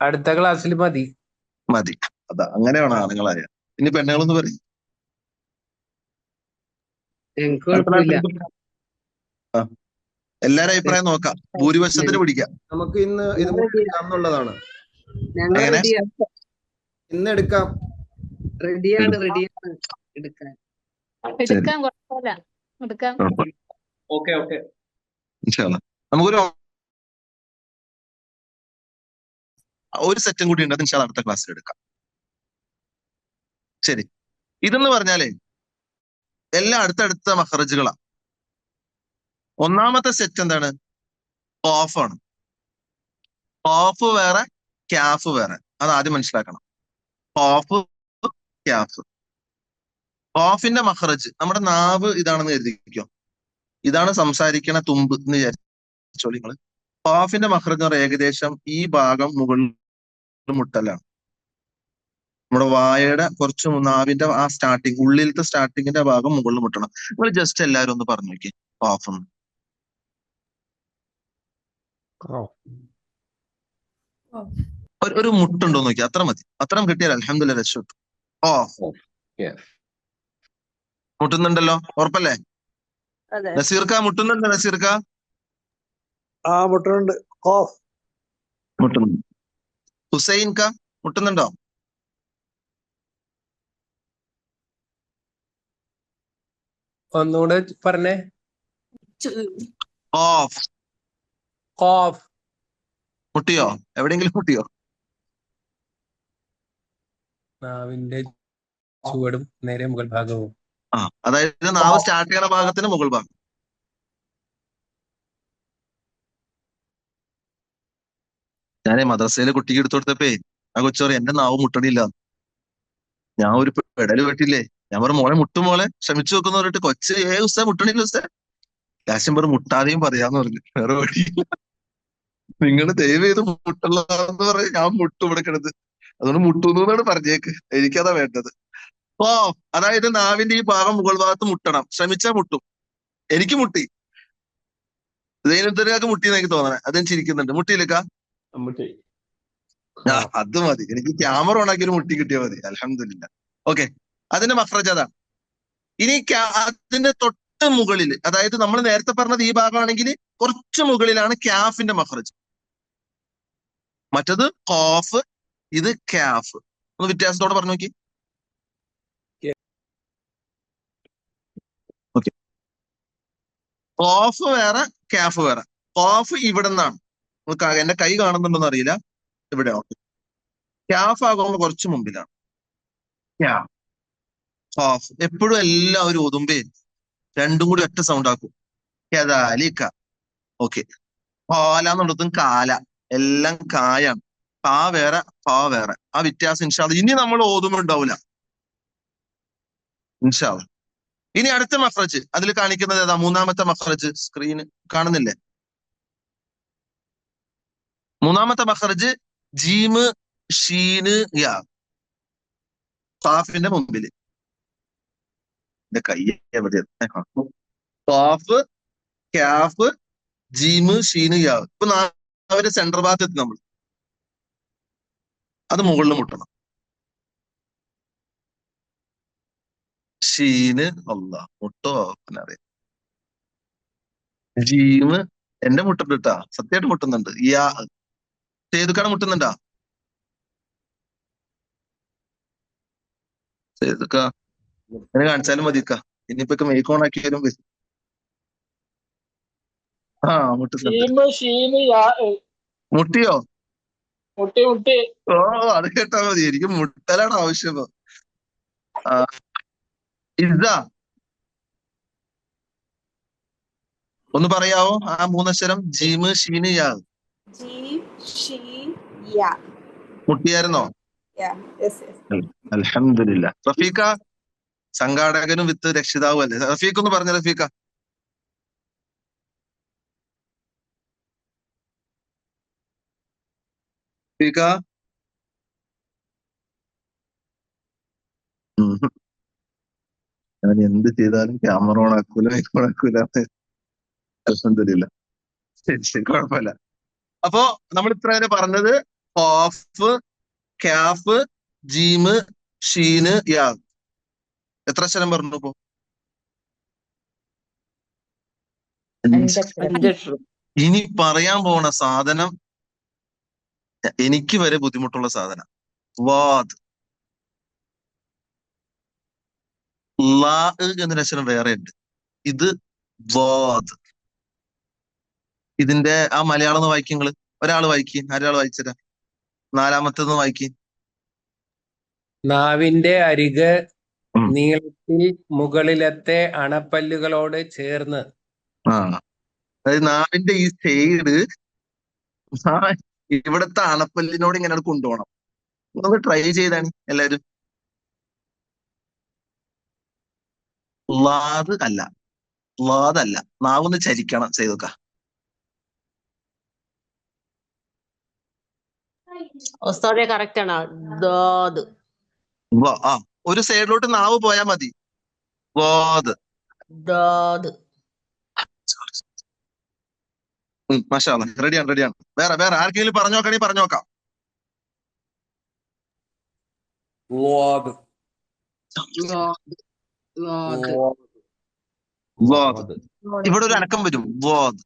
അടുത്ത ക്ലാസ്സിൽ മതി.
മതി. അതാ അങ്ങനെ വേണം ആണുങ്ങളായ. ഇനി പെണ്ണുങ്ങളൊന്ന് പറയും.
ഞങ്ങൾക്ക് കുഴപ്പമില്ല.
എല്ലാരും അഭിപ്രായം നോക്കാം, ഭൂരിപക്ഷത്തിന് പിടിക്കാം.
നമുക്ക് ഇന്ന് ഇത് എന്നുള്ളതാണ്.
ഞങ്ങൾ
എങ്ങനെ?
ഇന്ന് എടുക്കാം.
റെഡിയാണ് എടുക്കാൻ.
എടുക്കാൻ കുഴപ്പമില്ല, എടുക്കാം.
Okay okay.
ഇൻഷാല്ലാ. നമുക്കൊരു സെറ്റും കൂടി ഉണ്ട്, അത് ഇൻഷാല്ലാ അടുത്ത ക്ലാസ്സിൽ എടുക്കാം. ശരി. ഇതെന്ന് പറഞ്ഞാലേ എല്ലാം അടുത്തടുത്ത മഹ്റജുകളാണ്. ഒന്നാമത്തെ സെറ്റ് എന്താണ്? ഖാഫ് ആണ്. ഖാഫ് വേറെ, ക്യാഫ് വേറെ. അത് ആദ്യം മനസ്സിലാക്കണം. ഖാഫ്, ക്യാഫ്. ഖാഫിന്റെ മഹ്റജ്, നമ്മുടെ നാവ് ഇതാണെന്ന് കരുതിക്കോ, ഇതാണ് സംസാരിക്കണ തുമ്പ് എന്ന് വിചാരിച്ചോ നിങ്ങള്. ഖാഫിന്റെ മഹ്റജ് എന്ന് പറയുന്നത് ഏകദേശം ഈ ഭാഗം മുകളിൽ മുട്ടലാണ്. നമ്മുടെ വായയുടെ കുറച്ച് നാവിന്റെ ആ സ്റ്റാർട്ടിങ്, ഉള്ളിലത്തെ സ്റ്റാർട്ടിങ്ങിന്റെ ഭാഗം മുകളിൽ മുട്ടണം. നിങ്ങൾ ജസ്റ്റ് എല്ലാവരും ഒന്ന് പറഞ്ഞു നോക്കി ഖാഫ് എന്ന്. ഒരു മുട്ടുണ്ടോ നോക്കി, അത്ര മതി. അത്ര കിട്ടിയാൽ അൽഹംദുലില്ലാഹ് രക്ഷപ്പെട്ടു. മുട്ടുന്നുണ്ടല്ലോ, ഉറപ്പല്ലേ? നസീർക്ക മുട്ടുന്നുണ്ട്? നസീർക്ക
മുട്ടുണ്ട്.
മുട്ടുന്നുണ്ട്. ഹുസൈൻ ക മുട്ടുന്നുണ്ടോ?
ഒന്നുകൂടെ പറഞ്ഞേ.
മുട്ടിയോ? എവിടെയെങ്കിലും മുട്ടിയോ?
നാവിന്റെ ചുവടും നേരെ മുകൾ ഭാഗവും.
അതായത് നാവ് സ്റ്റാർട്ട് ചെയ്യണ ഭാഗത്തിന് മുകൾ ഭാഗം. ഞാനേ മദ്രസയിലെ കുട്ടിക്ക് എടുത്തു കൊടുത്തപ്പേ ആ കൊച്ചു എന്റെ നാവ് മുട്ടണില്ല. ഞാൻ ഒരു പെടല് വെട്ടില്ലേ, ഞാൻ പറഞ്ഞു മോളെ മുട്ടും മോളെ, ശ്രമിച്ചു നോക്കുന്ന പറഞ്ഞിട്ട് കൊച്ച് ഉസ്താ മുട്ടണില്ല ഉസ്താ. ലാശം പറഞ്ഞു മുട്ടാതെയും പറയാന്ന് പറഞ്ഞു. വേറെ വഴിയില്ല, നിങ്ങൾ ദയവ് ചെയ്ത് മുട്ടുള്ളതെന്ന് പറയും. ഞാൻ മുട്ടും ഇവിടെ കിടന്ന്, അതുകൊണ്ട് മുട്ടുന്നാണ് പറഞ്ഞേക്ക്. എനിക്കതാ വേണ്ടത്. അതായത് നാവിന്റെ ഈ ഭാഗം മുകൾ ഭാഗത്ത് മുട്ടണം. ശ്രമിച്ചാൽ മുട്ടും. എനിക്ക് മുട്ടി, ദൈനംദിനൊക്കെ മുട്ടിയെന്ന് എനിക്ക് തോന്നണേ. അതും ചിരിക്കുന്നുണ്ട്. മുട്ടിയില്ലേക്കാ? അത് മതി. എനിക്ക് ക്യാമറ ഓണാക്കി ഒരു മുട്ടി കിട്ടിയാൽ മതി. അൽഹംദുലില്ലാ. ഓക്കെ, അതിന്റെ മഖ്റജ് അതാണ്. ഇനി അതിന്റെ തൊട്ട് മുകളിൽ, അതായത് നമ്മൾ നേരത്തെ പറഞ്ഞത് ഈ ഭാഗമാണെങ്കിൽ കുറച്ച് മുകളിലാണ് ക്യാഫിന്റെ മഖ്റജ്. മറ്റത് ഖാഫ്, ഇത് ക്യാഫ്. ഒന്ന് വ്യത്യാസത്തോടെ പറഞ്ഞു നോക്കി. ഓക്കെ, ഖാഫ് വേറെ, ക്യാഫ് വേറെ. ഖാഫ് ഇവിടെ നിന്നാണ്, എന്റെ കൈ കാണുന്നുണ്ടോന്ന് അറിയില്ല, ഇവിടെ. ഓക്കെ, ക്യാഫ് ആകുമ്പോൾ കുറച്ച് മുമ്പിലാണ്. ഖാഫ് എപ്പോഴും എല്ലാവരും ഓതുമ്പേ രണ്ടും കൂടി ഒറ്റ സൗണ്ട് ആക്കും. കദാലിക. ഓക്കെ, കാലാന്നുള്ളതും കാല, എല്ലാം കായാണ്. കാ വേറെ, ഫാ വേറെ. ആ വ്യത്യാസം ഇൻഷാ അല്ലാഹ് ഇനി നമ്മൾ ഓതുമ്പോൾ ഉണ്ടാവില്ല ഇൻഷാ അല്ലാഹ്. ഇനി അടുത്ത മഖ്റജ് അതിൽ കാണിക്കുന്നത് ഏതാ? മൂന്നാമത്തെ മഖ്റജ് സ്ക്രീന് കാണുന്നില്ലേ? മൂന്നാമത്തെ മഖ്റജ് ജീമ്, ഷീന്, യാ. ഖാഫിന്റെ മുമ്പില്. എന്റെ കൈ എവിടെയാണ്? ഖാഫ്, ക്യാഫ്, ജീമ്, ഷീന്, യാ. ഇപ്പൊ അവര് സെൻട്രൽ ഭാഗത്ത് എത്തി. നമ്മൾ അത് മുകളിൽ മുട്ടണം. ഷീന് അല്ലാ മുട്ടോ അറിയാം. ജീമ് എന്റെ മുട്ടുണ്ട് കേട്ടാ, സത്യമായിട്ട് മുട്ടുന്നുണ്ട്. യാ സേതുക്കാണ് മുട്ടുന്നുണ്ടാ? സേതുക്ക അങ്ങനെ കാണിച്ചാലും മതിക്ക. ഇനിയിപ്പോ മേക്ക് ഓൺ ആക്കിയാലും മുട്ടിയോ? ഓ അത് കേട്ടാ മതി. എനിക്ക് മുട്ടലാണ് ആവശ്യം. ഇതാ ഒന്ന് പറയാവോ ആ മൂന്നക്ഷരം? ജീമ്, ഷീന്, യാ. മുട്ടിയായിരുന്നോ? അൽഹംദുലില്ലാ. റഫീഖ സംഘാടകനും വിത്ത് രക്ഷിതാവും അല്ലേ? റഫീഖ് ഒന്ന് പറഞ്ഞ റഫീഖ. റഫീഖ ഞാൻ എന്ത് ചെയ്താലും ക്യാമറ ഓൺ ആക്കൂല, അൽഹംദുലില്ലാ. ശരി, കുഴപ്പമില്ല. അപ്പോ നമ്മൾ ഇത്ര വരെ പറഞ്ഞത് ഖാഫ്, കാഫ്, ജീമ്, ഷീന്, യാ. എത്ര അക്ഷരം പറഞ്ഞു ഇപ്പോ?
5
ഇനി പറയാൻ പോണ സാധനം എനിക്ക് വരെ ബുദ്ധിമുട്ടുള്ള സാധനം. വാദ്. ലാ എന്നൊരു അക്ഷരം വേറെ ഉണ്ട്. ഇത് വാദ്. ഇതിന്റെ ആ മലയാളം ഒന്ന് വായിക്കും നിങ്ങള്. ഒരാൾ വായിക്കും, ഒരാൾ വായിച്ചരാ. നാലാമത്തേന്ന് വായിക്കും.
നാവിന്റെ അരിക് നീളത്തിൽ മുകളിലത്തെ അണപ്പല്ലുകളോട് ചേർന്ന്.
അതായത് നാവിന്റെ ഈ സൈഡ് ഇവിടുത്തെ അണപ്പല്ലിനോട് ഇങ്ങനെ കൊണ്ടുപോകണം. നമുക്ക് ട്രൈ ചെയ്താണ് എല്ലാരും. ലാദ് അല്ല, ലാദല്ല. നാവൊന്ന് ചരിക്കണം. ചെയ്തൊക്ക.
കറക്റ്റ് ആണ്. ദാദ്.
ആ ഒരു സൈഡിലോട്ട് നാവ് പോയാൽ മതി. വാദ്.
ദാദ്.
മാഷാ അല്ലാ. റെഡിയാണ്. വേറെ ആർക്കെങ്കിലും പറഞ്ഞു നോക്കണേ പറഞ്ഞു നോക്കാം. ഇവിടെ ഒരു അനക്കം വരും. വാദ്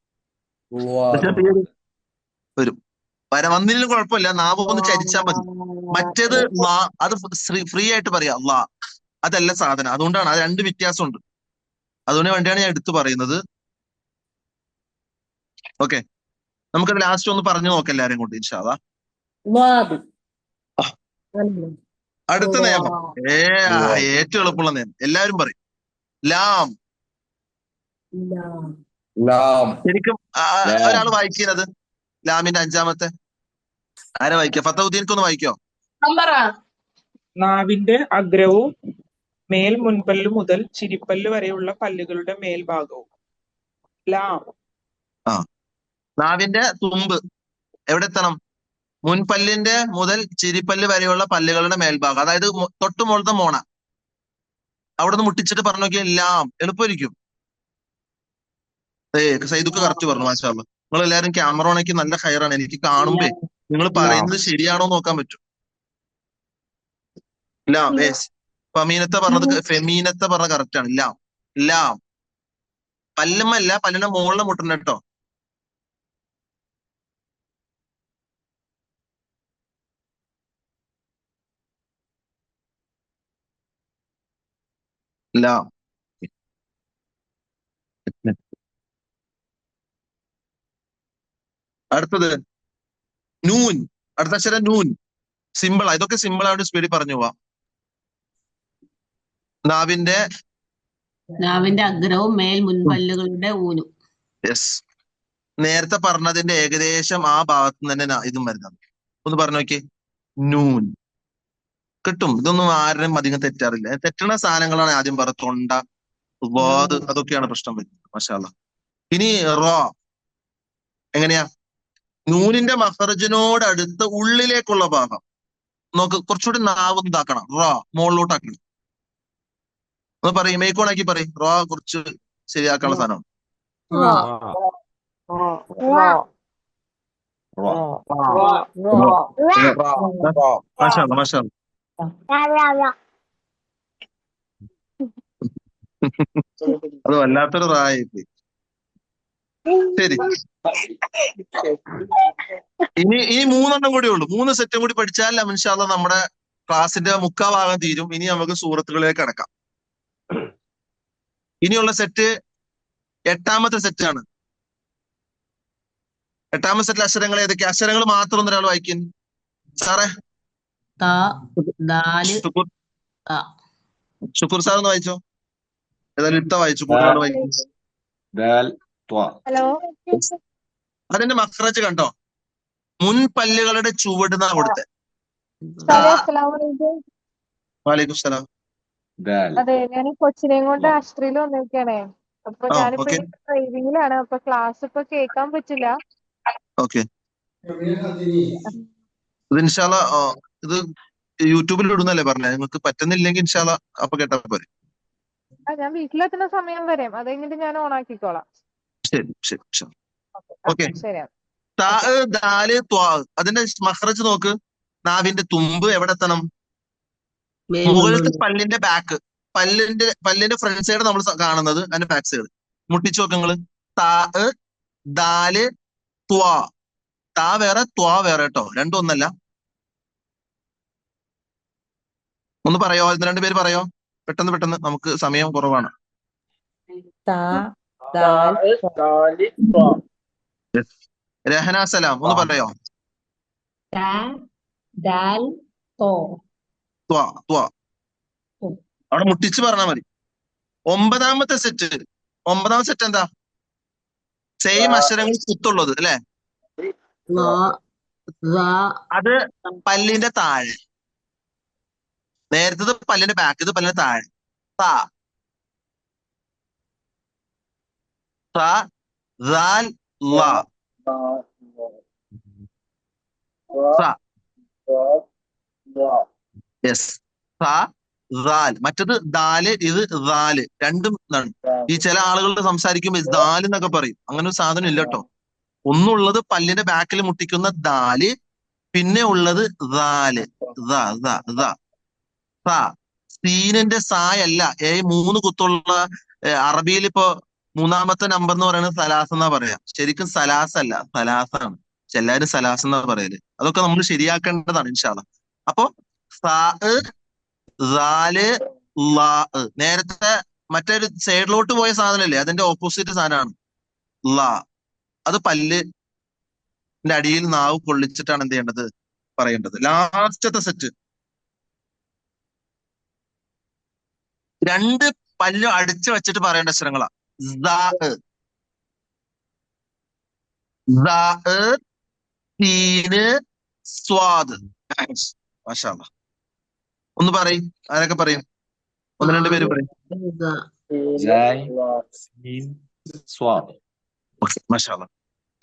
വരും. വന്നില്ലെങ്കിലും കുഴപ്പമില്ല, നാവ് ഒന്ന് ചരിച്ചാൽ മതി. മറ്റേത് അത് ഫ്രീ ആയിട്ട് പറയാം. ലാ അതല്ല സാധനം. അതുകൊണ്ടാണ് അത് രണ്ട് വ്യത്യാസമുണ്ട്. അതുകൊണ്ട് വേണ്ടിയാണ് ഞാൻ എടുത്തു പറയുന്നത്. ഓക്കെ, നമുക്കത് ലാസ്റ്റ് ഒന്ന് പറഞ്ഞു നോക്കാം എല്ലാരും കൊണ്ട് ഇൻഷാ അല്ലാ. അടുത്ത നിയമം ഏറ്റവും എളുപ്പമുള്ള നിയമം. എല്ലാവരും പറയും ലാം. ശരിക്കും ഒരാൾ വായിക്കുന്നത് ലാമിന്റെ അഞ്ചാമത്തെ ആരാ വായിക്കുക? ഫത്തഹുദ്ദീൻക്കൊന്ന് വായിക്കോ?
നാവിന്റെ അഗ്രവും മേൽ മുൻപല്ല് മുതൽ ചിരിപ്പല്ല് വരെയുള്ള പല്ലുകളുടെ മേൽഭാഗവും. ലാം.
നാവിന്റെ തുമ്പ് എവിടെ എത്തണം? മുൻപല്ലിന്റെ മുതൽ ചിരിപ്പല്ല് വരെയുള്ള പല്ലുകളുടെ മേൽഭാഗം. അതായത് തൊട്ട് മുകളിലത്തെ മോണ അവിടെ നിന്ന് മുട്ടിച്ചിട്ട് പറഞ്ഞു നോക്കിയാൽ ലാം. എളുപ്പമായിരിക്കും. സൈദുക്ക് കറക്റ്റ് പറഞ്ഞു. മാഷാ അല്ലാ. നിങ്ങൾ എല്ലാവരും ക്യാമറ ഓണാക്കി നല്ല ഹയറാണ്. എനിക്ക് കാണുമ്പേ നിങ്ങൾ പറയുന്നത് ശരിയാണോ നോക്കാൻ പറ്റും. ലാം. ഫമീനത്തെ പറഞ്ഞത് ഫെമീനത്തെ പറഞ്ഞ കറക്റ്റ് ആണ്. ലാം. ലാം. പല്ലുമല്ല, പല്ലിന്റെ മുകളിൽ മുട്ടണ്ട കേട്ടോ. ലാം. അടുത്തത് നൂൻ. അടുത്ത അക്ഷരം നൂൻ. സിമ്പിളാ. ഇതൊക്കെ സിമ്പിൾ ആയിട്ട് സ്പീഡിൽ പറഞ്ഞു പോവാം. നാവിന്റെ
അഗ്രവും മേൽ മുൻപല്ലുകളുടെ ഊനും.
യെസ്. നേരത്തെ പറഞ്ഞതിന്റെ ഏകദേശം ആ ഭാഗത്ത് തന്നെ ഇതും വരുന്നത്. ഒന്ന് പറഞ്ഞു നോക്കി. നൂൻ കിട്ടും. ഇതൊന്നും ആരും അധികം തെറ്റാറില്ല. തെറ്റണ സാധനങ്ങളാണ് ആദ്യം പറ. തൊണ്ട, വാദ്, അതൊക്കെയാണ് പ്രശ്നം വരുന്നത്. മാഷാ അല്ലാ. ഇനി റോ. എങ്ങനെയാ? നൂനിന്റെ മഖറജിനോട് അടുത്ത് ഉള്ളിലേക്കുള്ള ഭാഗം നോക്ക്. കുറച്ചുകൂടി നാവ് ഇതാക്കണം. റോ മുകളിലോട്ടാക്കണം. ഒന്ന് പറയും, മേക്കോണാക്കി പറയും. റോ കുറച്ച് ശരിയാക്കാനുള്ള സാധനം. മാഷാ അല്ലാ. അത് വല്ലാത്തൊരു റായി. ശരി, ഇനി 3 കൂടി ഉള്ളൂ. 3 സെറ്റും കൂടി പഠിച്ചാൽ ഇൻഷാ അല്ലാ നമ്മുടെ ക്ലാസിന്റെ മുക്കാഭാഗം തീരും. ഇനി നമുക്ക് സൂറത്തുകളിലേക്ക് കടക്കാം. ഇനിയുള്ള സെറ്റ് 8ാമത്തെ സെറ്റാണ്. 8ാമത്തെ സെറ്റിലെ അക്ഷരങ്ങൾ ഏതൊക്കെ? അക്ഷരങ്ങൾ മാത്രം ഒരാൾ വായിക്കും. സാറേ ഷുക്കൂർ സാർ ഒന്ന് വായിച്ചോ. ഏതായാലും ഇത്ത വായിച്ചു. കൂടുതൽ വായിക്കും. അതിന്റെ മഖ്റജ് കണ്ടോ? മുൻപല്ലുകളുടെ ചുവട് എന്നാ കൊടുത്തത്. വാലൈക്കും സലാം.
അതെ, ഞാൻ കൊച്ചിനെയും കൊണ്ട് ആശുപത്രിയിൽ വന്നിരിക്കണേ. അപ്പൊ
ആ
ഞാനിപ്പോ
ഓക്കെ
ഇങ്ങനെ ഡ്രൈവിംഗിലാണ്. അപ്പൊ ക്ലാസ് ഇപ്പൊ കേൾക്കാൻ പറ്റില്ല.
ഓക്കെ. ഇത് ഇൻഷാല്ല ഇത് യൂട്യൂബിൽ ഇടുന്നല്ലേ പറഞ്ഞേ. നിങ്ങൾക്ക് പറ്റുന്നില്ലെങ്കിൽ ഇൻഷാല്ല അപ്പൊ കേട്ടാ പോരെ.
ഞാൻ വീട്ടിലെത്തുന്ന സമയം വരെ അത് കഴിഞ്ഞിട്ട് ഞാൻ ഓൺ ആക്കിക്കോളാം.
ശരി ശരി ശരി. ഓക്കെ.
ശരിയാണ്.
താ ദാല് ത്വാ അതിന്റെ മഖ്റജ് നോക്ക്. നാവിന്റെ തുമ്പ് എവിടെ എത്തണം? മുകളിലത്തെ പല്ലിന്റെ ബാക്ക്. പല്ലിന്റെ ഫ്രണ്ട് സൈഡ് നമ്മൾ കാണുന്നത്, അതിന്റെ ബാക്ക് സൈഡ്. മുട്ടിച്ചു നോക്ക് നിങ്ങള്. താ ദാല് ത്വാ. താ വേറെ ത്വാ വേറെ കേട്ടോ, രണ്ടും ഒന്നല്ല. ഒന്ന് പറയോ? ഇത് രണ്ടുപേര് പറയോ പെട്ടെന്ന് പെട്ടെന്ന്, നമുക്ക് സമയം കുറവാണ്. രഹന സലാം ഒന്ന് പറയോ? ത്വാ ത്വാ. അവിടെ മുട്ടിച്ച് പറഞ്ഞാൽ മതി. ഒമ്പതാമത്തെ സെറ്റ് എന്താ? സെയിം അക്ഷരങ്ങൾ കുത്തുള്ളത് അല്ലെ? അത് പല്ലിന്റെ താഴെ. നേരത്തത് പല്ലിന്റെ ബാക്ക്, ഇത് പല്ലിന്റെ താഴെ. താ താ ദാൽ ലാ. യെസ്. താ ദാൽ. മറ്റത് ദാല്, ഇത് ദാല്. രണ്ടും ഇതാണ്. ഈ ചില ആളുകൾ സംസാരിക്കുമ്പോൾ ദാല് എന്നൊക്കെ പറയും. അങ്ങനെ ഒരു സാധനം ഇല്ല കേട്ടോ. ഒന്നുള്ളത് പല്ലിന്റെ ബാക്കിൽ മുട്ടിക്കുന്ന ദാല്, പിന്നെ ഉള്ളത് ദാല്. സീനിന്റെ സായല്ല. 3 കുത്തുള്ള അറബിയിൽ ഇപ്പൊ മൂന്നാമത്തെ നമ്പർ എന്ന് പറയുന്നത് സലാസ് എന്നാ പറയാ. ശരിക്കും സലാസ് അല്ല, സലാസാണ്. എല്ലാവരും സലാസ് എന്നാ പറയല്. അതൊക്കെ നമ്മൾ ശരിയാക്കേണ്ടതാണ് ഇൻഷാ അല്ലാഹ്. അപ്പൊ നേരത്തെ മറ്റൊരു സൈഡിലോട്ട് പോയ സാധനല്ലേ, അതിന്റെ ഓപ്പോസിറ്റ് സാധനമാണ് ലാ. അത് പല്ലിന്റെ അടിയിൽ നാവ് പൊള്ളിച്ചിട്ടാണ് എന്ത് ചെയ്യേണ്ടത്, പറയേണ്ടത്. ലാസ്റ്റത്തെ സെറ്റ്. 2 പല്ല് അടിച്ചു വെച്ചിട്ട് പറയേണ്ട അക്ഷരങ്ങളാ. സ്വാദ്. മാഷാ അല്ലാഹ്. ഒന്ന് പറയും, ആരൊക്കെ പറയും? 1-2 പേര് പറയും. മാഷാ അല്ലാഹ്.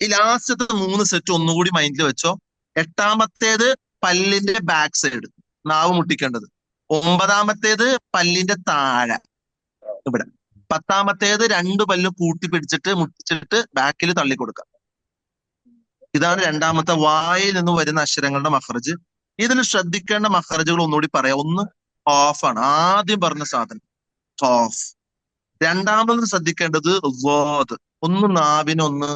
ഈ ലാസ്റ്റത്തെ 3 സെറ്റ് ഒന്നുകൂടി മൈൻഡിൽ വെച്ചോ. 8ാമത്തേത് പല്ലിന്റെ ബാക്ക് സൈഡ്, നാവ് മുട്ടിക്കേണ്ടത്. 9ാമത്തേത് പല്ലിന്റെ താഴെ ഇവിടെ. 10ാമത്തേത് 2 പല്ല് കൂട്ടി പിടിച്ചിട്ട് മുട്ടിച്ചിട്ട് ബാക്കിൽ തള്ളിക്കൊടുക്കാം. ഇതാണ് 2ാമത്തെ വായിൽ നിന്ന് വരുന്ന അക്ഷരങ്ങളുടെ മഖ്റജ്. ഇതിൽ ശ്രദ്ധിക്കേണ്ട മഖ്റജുകൾ ഒന്നുകൂടി പറയാം. ഒന്ന് ഖാഫ് ആണ്, ആദ്യം പറഞ്ഞ സാധനം ഖാഫ്. 2ാമത് ശ്രദ്ധിക്കേണ്ടത് ളാദ്. ഒന്ന് നാവിനൊന്ന്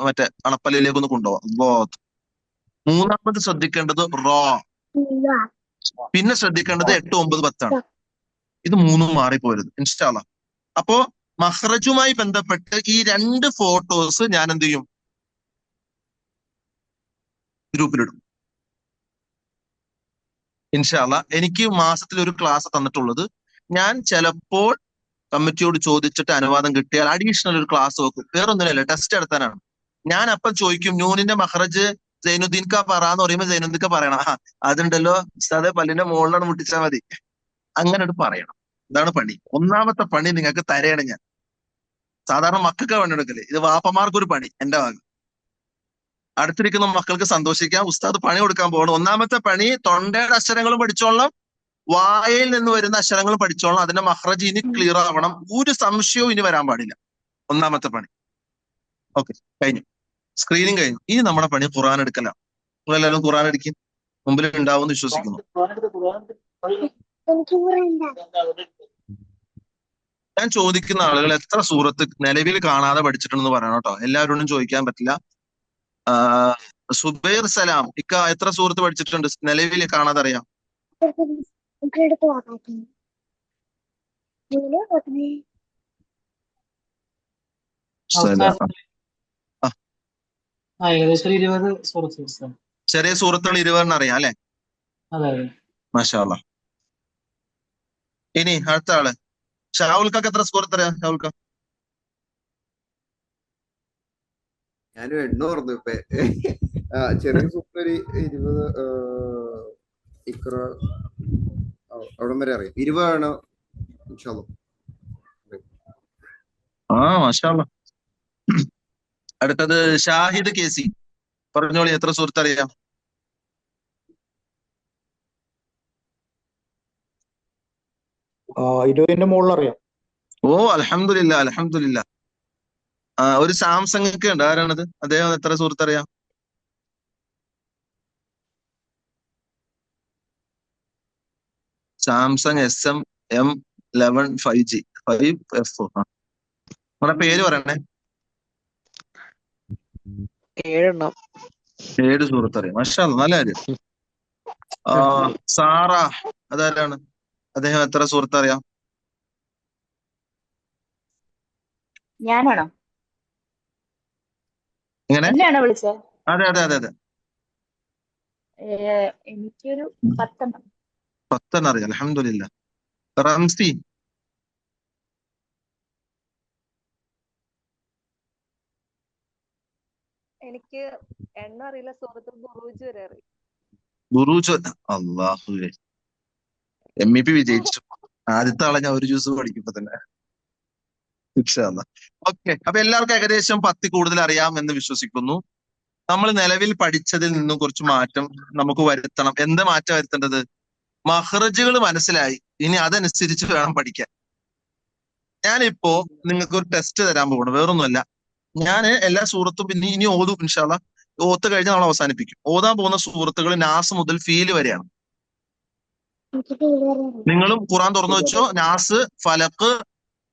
മറ്റേ അണപ്പല്ലിലേക്ക് ഒന്ന് കൊണ്ടുപോവാം, ളാദ്. 3ാമത് ശ്രദ്ധിക്കേണ്ടത് റാ. പിന്നെ ശ്രദ്ധിക്കേണ്ടത് 8, 9, 10 ആണ്. ഇത് 3ഉം മാറിപ്പോരുത് ഇൻഷാ അല്ലാഹ്. അപ്പോ മഖ്റജുമായി ബന്ധപ്പെട്ട് ഈ 2 ഫോട്ടോസ് ഞാൻ എന്ത് ചെയ്യും, ഗ്രൂപ്പിലിടും ഇൻഷാ അല്ലാഹ്. എനിക്ക് മാസത്തിൽ ഒരു ക്ലാസ് തന്നിട്ടുള്ളത്. ഞാൻ ചിലപ്പോൾ കമ്മിറ്റിയോട് ചോദിച്ചിട്ട് അനുവാദം കിട്ടിയാൽ അഡീഷണൽ ഒരു ക്ലാസ് വെക്കും. വേറൊന്നുമില്ല, ടെസ്റ്റ് എടുത്താനാണ്. ഞാൻ അപ്പം ചോദിക്കും, നൂനിന്റെ മഖ്റജ് സൈനുദ്ദീൻക പറയാന്ന് പറയുമ്പോൾ സൈനുദ്ദീൻക പറയണം. അതുണ്ടല്ലോ ഉസ്താദെ, പല്ലിന്റെ മുകളിലാണ് മുട്ടിച്ചാൽ മതി. അങ്ങനെ പറയണം. ഇതാണ് പണി. 1ാമത്തെ പണി നിങ്ങൾക്ക് തരയാണ് ഞാൻ. സാധാരണ മക്കൾക്ക് പണി എടുക്കല്, ഇത് വാപ്പമാർക്കൊരു പണി എന്റെ ഭാഗം. അടുത്തിരിക്കുന്ന മക്കൾക്ക് സന്തോഷിക്കാം, ഉസ്താദ് പണി കൊടുക്കാൻ പോകണം. 1ാമത്തെ പണി തൊണ്ടയുടെ അക്ഷരങ്ങളും പഠിച്ചോളണം, വായയിൽ നിന്ന് വരുന്ന അക്ഷരങ്ങളും പഠിച്ചോളണം. അതിന്റെ മഖ്റജ് ഇനി ക്ലിയർ ആവണം. ഒരു സംശയവും ഇനി വരാൻ പാടില്ല. 1ാമത്തെ പണി. ഓക്കെ, കഴിഞ്ഞു. സ്ക്രീനിങ് കഴിഞ്ഞു. ഇനി നമ്മുടെ പണി ഖുർആൻ എടുക്കലാണ്. നിങ്ങളെല്ലാവരും ഖുർആൻ എടുക്കും, മുമ്പിൽ ഉണ്ടാവും എന്ന് വിശ്വസിക്കുന്നു. ഞാൻ ചോദിക്കുന്ന ആളുകൾ എത്ര സൂറത്ത് നിലവിൽ കാണാതെ പഠിച്ചിട്ടുണ്ടെന്ന് പറയണം കേട്ടോ. എല്ലാവരോടും ചോദിക്കാൻ പറ്റില്ല. സുബൈർ സലാം, ഇക്ക എത്ര സൂറത്ത് പഠിച്ചിട്ടുണ്ട് നിലവിൽ കാണാതെ? അറിയാം. ചെറിയ സൂറത്തുകൾ 20 അറിയാം അല്ലെ? മാഷാ അല്ലാഹ്. ഇനി അടുത്ത ആള് ഷാവുൽക്കൊക്കെ എത്ര സൂറത്ത് അറിയാം? ഷാവുൽക്ക?
ഞാനും എണ്ണ ഓർന്നു ഇപ്പൊ. ചെറിയ സൂപ്പർ 20, ഇക്ര അവിടം വരെ അറിയാം. 20 ഇൻഷാ അല്ലാഹ്.
മാഷാ അല്ലാ. അടുത്തത് ഷാഹിദ് KC, പറഞ്ഞോളി, എത്ര സൂറത്ത് അറിയാം?
മുകളിൽ അറിയാം.
ഓ അൽഹംദുലില്ലാ അൽഹംദുലില്ലാ. ഒരു സാംസങ് ഒക്കെ ഉണ്ട്, ആരാണത്? അദ്ദേഹം എത്ര സൂറത്ത് അറിയാം? Samsung SM-M11 5G 5F. നിങ്ങളുടെ പേര് പറയണേ. 7 സൂറത്ത് അറിയാം. മാഷാ അല്ലാ, നല്ല കാര്യം. സാറ, അതാരാണ്? അദ്ദേഹം എത്ര സൂറത്ത് അറിയാം?
ഞാനാണോ?
എങ്ങനെ?
എന്നെയാണോ വിളിച്ചത്?
അതെ അതെ അതെ അതെ.
എനിക്കൊരു 10.
10 അറിയാം. അൽഹംദുലില്ലാ. റംസി,
എനിക്ക് എണ്ണം അറിയില്ല, സൂറത്ത് ബുറൂജ് വരെ അറിയാം.
ബുറൂജ്. അള്ളാഹുവേ, MEP വിജയിച്ചു. ആദ്യത്തെ ആളെ ഞാൻ ഒരു ജ്യൂസ് പഠിക്കുമ്പോ തന്നെ. ഓക്കെ, അപ്പൊ എല്ലാവർക്കും ഏകദേശം 10 കൂടുതൽ അറിയാം എന്ന് വിശ്വസിക്കുന്നു. നമ്മൾ നിലവിൽ പഠിച്ചതിൽ നിന്നും കുറച്ച് മാറ്റം നമുക്ക് വരുത്തണം. എന്ത് മാറ്റം വരുത്തേണ്ടത്? മഖ്റജുകൾ മനസ്സിലായി, ഇനി അതനുസരിച്ച് വേണം പഠിക്കാൻ. ഞാനിപ്പോ നിങ്ങൾക്ക് ഒരു ടെസ്റ്റ് തരാൻ പോകണം, വേറൊന്നുമല്ല. ഞാൻ എല്ലാ സൂറത്തും ഇനി ഓതും ഇൻഷാ അല്ലാ. ഓത്ത് കഴിഞ്ഞ് നമ്മൾ അവസാനിപ്പിക്കും. ഓതാൻ പോകുന്ന സൂറത്തുകൾ നാസ് മുതൽ ഫീൽ വരെയാണ്. നിങ്ങളും ഖുറാൻ തുറന്നു വെച്ചോ. നാസ്, ഫലക്ക്,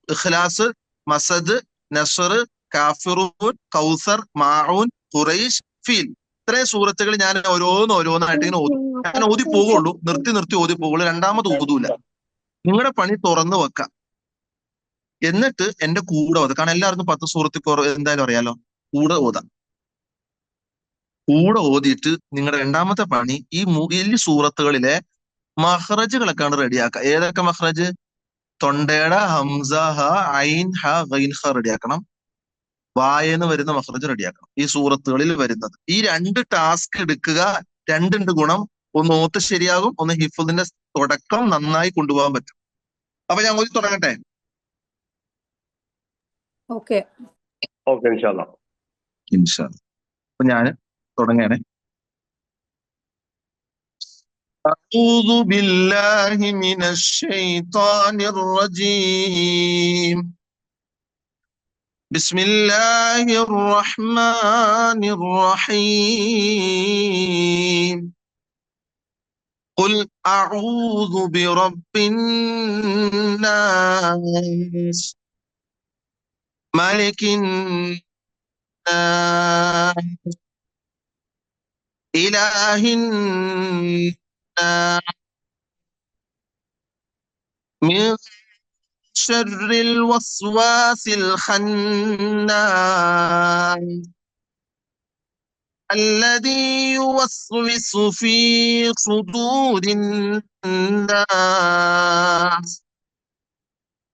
ഇഖ്ലാസ്, മസദ്, നസ്ർ, കാഫിറൂൻ, കൗസർ, മാഊൻ, ഖുറൈശ്, ഫീൽ. ഇത്രയും സൂറത്തുകൾ ഞാൻ ഓരോന്നായിട്ട് ഇങ്ങനെ ഓതും. ഞാൻ ഓതി പോകുള്ളൂ, നിർത്തി ഓതി പോകുള്ളൂ. രണ്ടാമത് ഓതൂല. നിങ്ങളുടെ പണി തുറന്നു വെക്കാം, എന്നിട്ട് എന്റെ കൂടെ ഓതാം. കാരണം എല്ലാവർക്കും 10 സൂറത്തിൽ എന്തായാലും അറിയാലോ. കൂടെ ഓതാം. കൂടെ ഓതിയിട്ട് നിങ്ങളുടെ രണ്ടാമത്തെ പണി ഈ സൂറത്തുകളിലെ മഖ്റജുകളൊക്കെയാണ് റെഡിയാക്കുക. ഏതൊക്കെ മഖ്റജ്? തൊണ്ടയുടെ ഹംസ, ഹ, ഐൻ, ഹ, ഗൈൻ, ഹ റെഡിയാക്കണം. വായെന്ന് വരുന്ന മഖ്റജ് റെഡിയാക്കണം. ഈ സൂറത്തുകളിൽ വരുന്നത് ഈ 2 ടാസ്ക് എടുക്കുക. 2 ഗുണം: ഒന്ന് ഓത്ത് ശരിയാകും, ഒന്ന് ഹിഫ്ളിന്റെ തുടക്കം നന്നായി കൊണ്ടുപോകാൻ പറ്റും. അപ്പൊ ഞാൻ ഓതി തുടങ്ങട്ടെ?
ഓക്കെ
ഇൻഷാ അല്ലാഹ്. അപ്പൊ ഞാൻ തുടങ്ങാനേ. أعوذ بالله من الشيطان الرجيم. بسم الله الرحمن الرحيم. قل أعوذ برب الناس، ملك الناس، إله الناس، من شر الوسواس الخناس الذي يوسوس في صدور الناس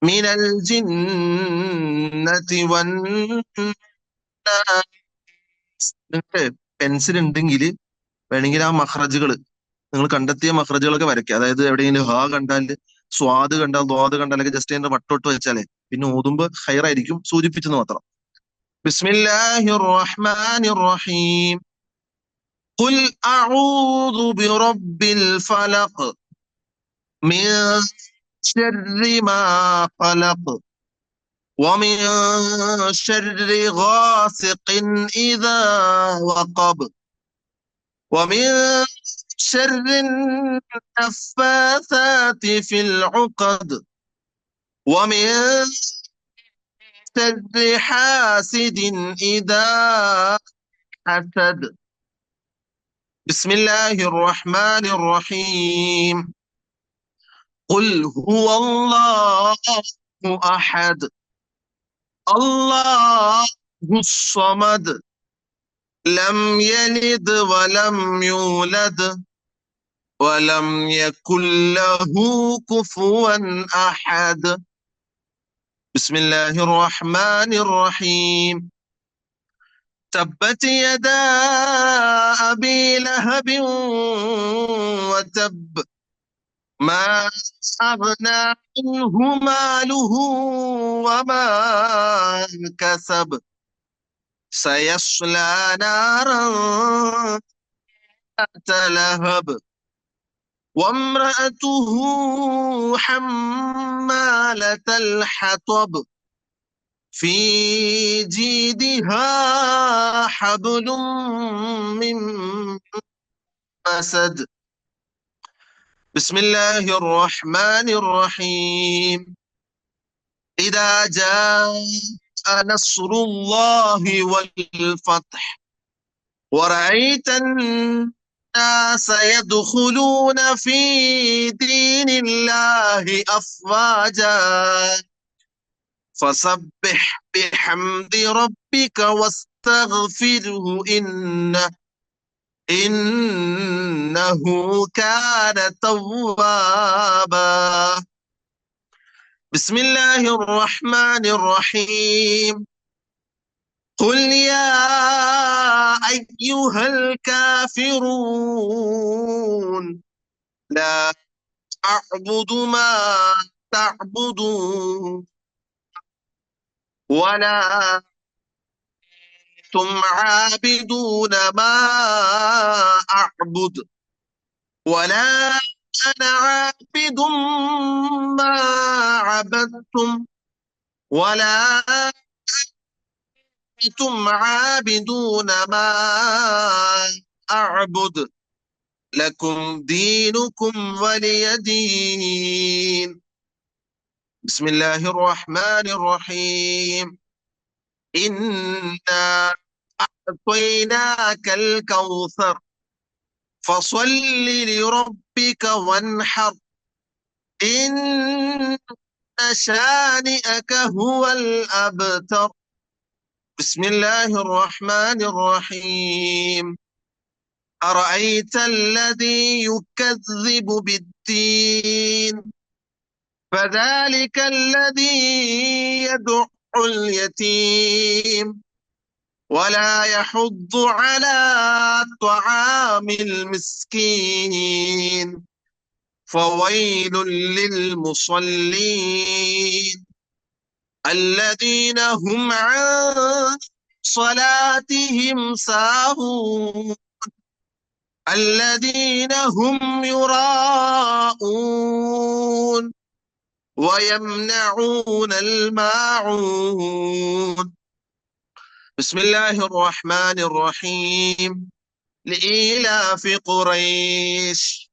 من الجنة والناس. പെൻസിൽ ഉണ്ടെങ്കിൽ വേണമെങ്കിൽ ആ മഖ്റജുകൾ, നിങ്ങൾ കണ്ടെത്തിയ മഖ്റജുകളൊക്കെ വരയ്ക്കുക. അതായത് എവിടെയെങ്കിലും ഹ കണ്ടാൽ, സ്വാദ് കണ്ടാൽ, ദ്വാദ് കണ്ടാലൊക്കെ ജസ്റ്റ് അതിന്റെ വട്ടോട്ട് വെച്ചാലേ പിന്നെ ഓതുമ്പോ ഹൈറായിരിക്കും. സൂചിപ്പിച്ചെന്ന് മാത്രം. ബിസ്മില്ലാഹിർ റഹ്മാനിർ റഹീം. ഖുൽ അഊദു ബിറബ്ബിൽ ഫലഖ്, മിൻ ശർരി മാ ഖലഖ്, വമിൻ ശർരി ഗാസിഖിൻ ഇദാ വഖബ്, ومن شر النفاثات في العقد، ومن شر حاسد إذا حسد. بسم الله الرحمن الرحيم. قل هو الله أحد، الله الصمد، لم يلد ولم يولد ولم يكن له كفوا أحد. بسم الله الرحمن الرحيم. تبت يدا أبي لهب وتب ما أغنى عنه ماله وما كسب سيصلى نارا ذات لهب وامرأته حمالة الحطب في جيدها حبل من مسد. بسم الله الرحمن الرحيم. إذا جاء نصر الله والفتح ورأيت الناس يدخلون في دين الله أفواجا فسبح بحمد ربك واستغفره إنه كان توابا. بسم الله الرحمن الرحيم. قل يا أيها الكافرون لا أعبد ما تعبدون ولا أنتم عابدون ما أعبد ولا أنا عابد ما عبدتم ولا أنتم عابدون ما أعبد لكم دينكم ولي دين. بسم الله الرحمن الرحيم. إنا أعطيناك الكوثر فصل لربك وانحر إن شانئك هو الأبتر. بسم الله الرحمن الرحيم. أرأيت الذي يكذب بالدين فذلك الذي يدع اليتيم ولا يحض على طعام المسكين فويل للمصلين الذين هم عن صلاتهم ساهون الذين هم يراءون ويمنعون الماعون. بسم الله الرحمن الرحيم. لإيلاف قريش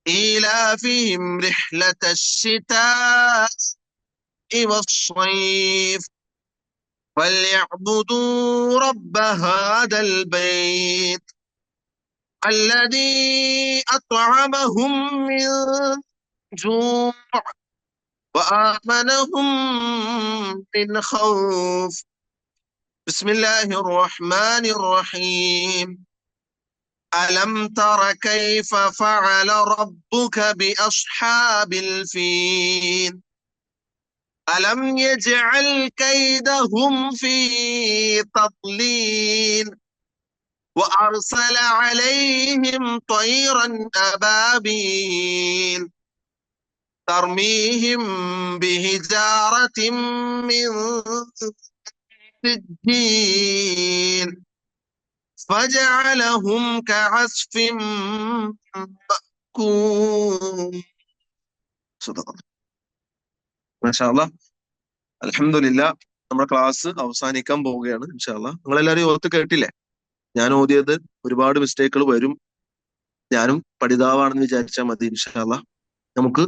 إيلافهم رحلة الشتاء والصيف فليعبدوا رب هذا البيت الذي أطعمهم من جوع وآمنهم من خوف. بسم الله الرحمن الرحيم. ألم تر كيف فعل ربك بأصحاب الفيل ألم يجعل كيدهم في تضليل وأرسل عليهم طيرا أبابيل ترميهم بحجارة من سجيل فجعلهم كعصف مأكول. صدق الله. മാഷാ അല്ലാഹ്. അൽഹംദുലില്ലാ. നമ്മുടെ ക്ലാസ് അവസാനിക്കാൻ പോവുകയാണ്. ഇൻഷാ അല്ലാഹ്. നിങ്ങളെല്ലാവരും ഓർത്ത് കേട്ടില്ലേ? ഞാൻ ഓതിയത് ഒരുപാട് മിസ്റ്റേക്കുകൾ വരും. ഞാനും പഠിതാവാണെന്ന് വിചാരിച്ചാൽ മതി. ഇൻഷാ അല്ലാഹ്. നമുക്ക്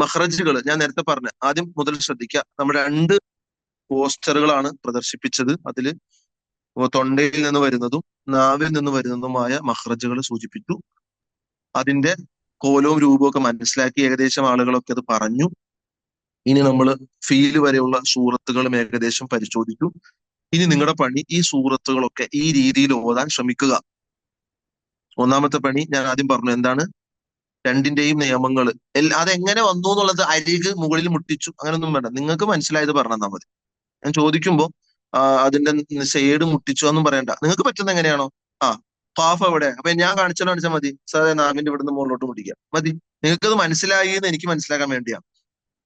മഖ്റജുകൾ ഞാൻ നേരത്തെ പറഞ്ഞ ആദ്യം മുതൽ ശ്രദ്ധിക്കുക. നമ്മുടെ 2 പോസ്റ്ററുകളാണ് പ്രദർശിപ്പിച്ചത്. അതിൽ തൊണ്ടയിൽ നിന്ന് വരുന്നതും നാവിൽ നിന്ന് വരുന്നതുമായ മഖ്റജുകൾ സൂചിപ്പിച്ചു. അതിന്റെ കോലവും രൂപവും ഒക്കെ മനസ്സിലാക്കി ഏകദേശം ആളുകളൊക്കെ അത് പറഞ്ഞു. ഇനി നമ്മൾ ഫീല് വരെയുള്ള സൂറത്തുകളും ഏകദേശം പരിശോധിച്ചു. ഇനി നിങ്ങളുടെ പണി ഈ സൂറത്തുകളൊക്കെ ഈ രീതിയിൽ ഓതാൻ ശ്രമിക്കുക. ഒന്നാമത്തെ പണി ഞാൻ ആദ്യം പറഞ്ഞു. എന്താണ്? 2ന്റെയും നിയമങ്ങൾ അതെങ്ങനെ വന്നു എന്നുള്ളത് അരിക് മുകളിൽ മുട്ടിച്ചു അങ്ങനെയൊന്നും വേണ്ട. നിങ്ങൾക്ക് മനസ്സിലായത് പറഞ്ഞാൽ മതി. ഞാൻ ചോദിക്കുമ്പോൾ അതിന്റെ ഷെയ്ഡ് മുട്ടിച്ചോ എന്നും പറയണ്ട. നിങ്ങൾക്ക് പറ്റുന്ന എങ്ങനെയാണോ ഖാഫ് എവിടെ, അപ്പൊ ഞാൻ കാണിച്ചാൽ മതി, സാറേ നാവിന്റെ ഇവിടുന്ന് മുകളിലോട്ട് മുട്ടിക്കാം മതി. നിങ്ങൾക്കത് മനസ്സിലായി എന്ന് എനിക്ക് മനസ്സിലാക്കാൻ വേണ്ടിയാണ്.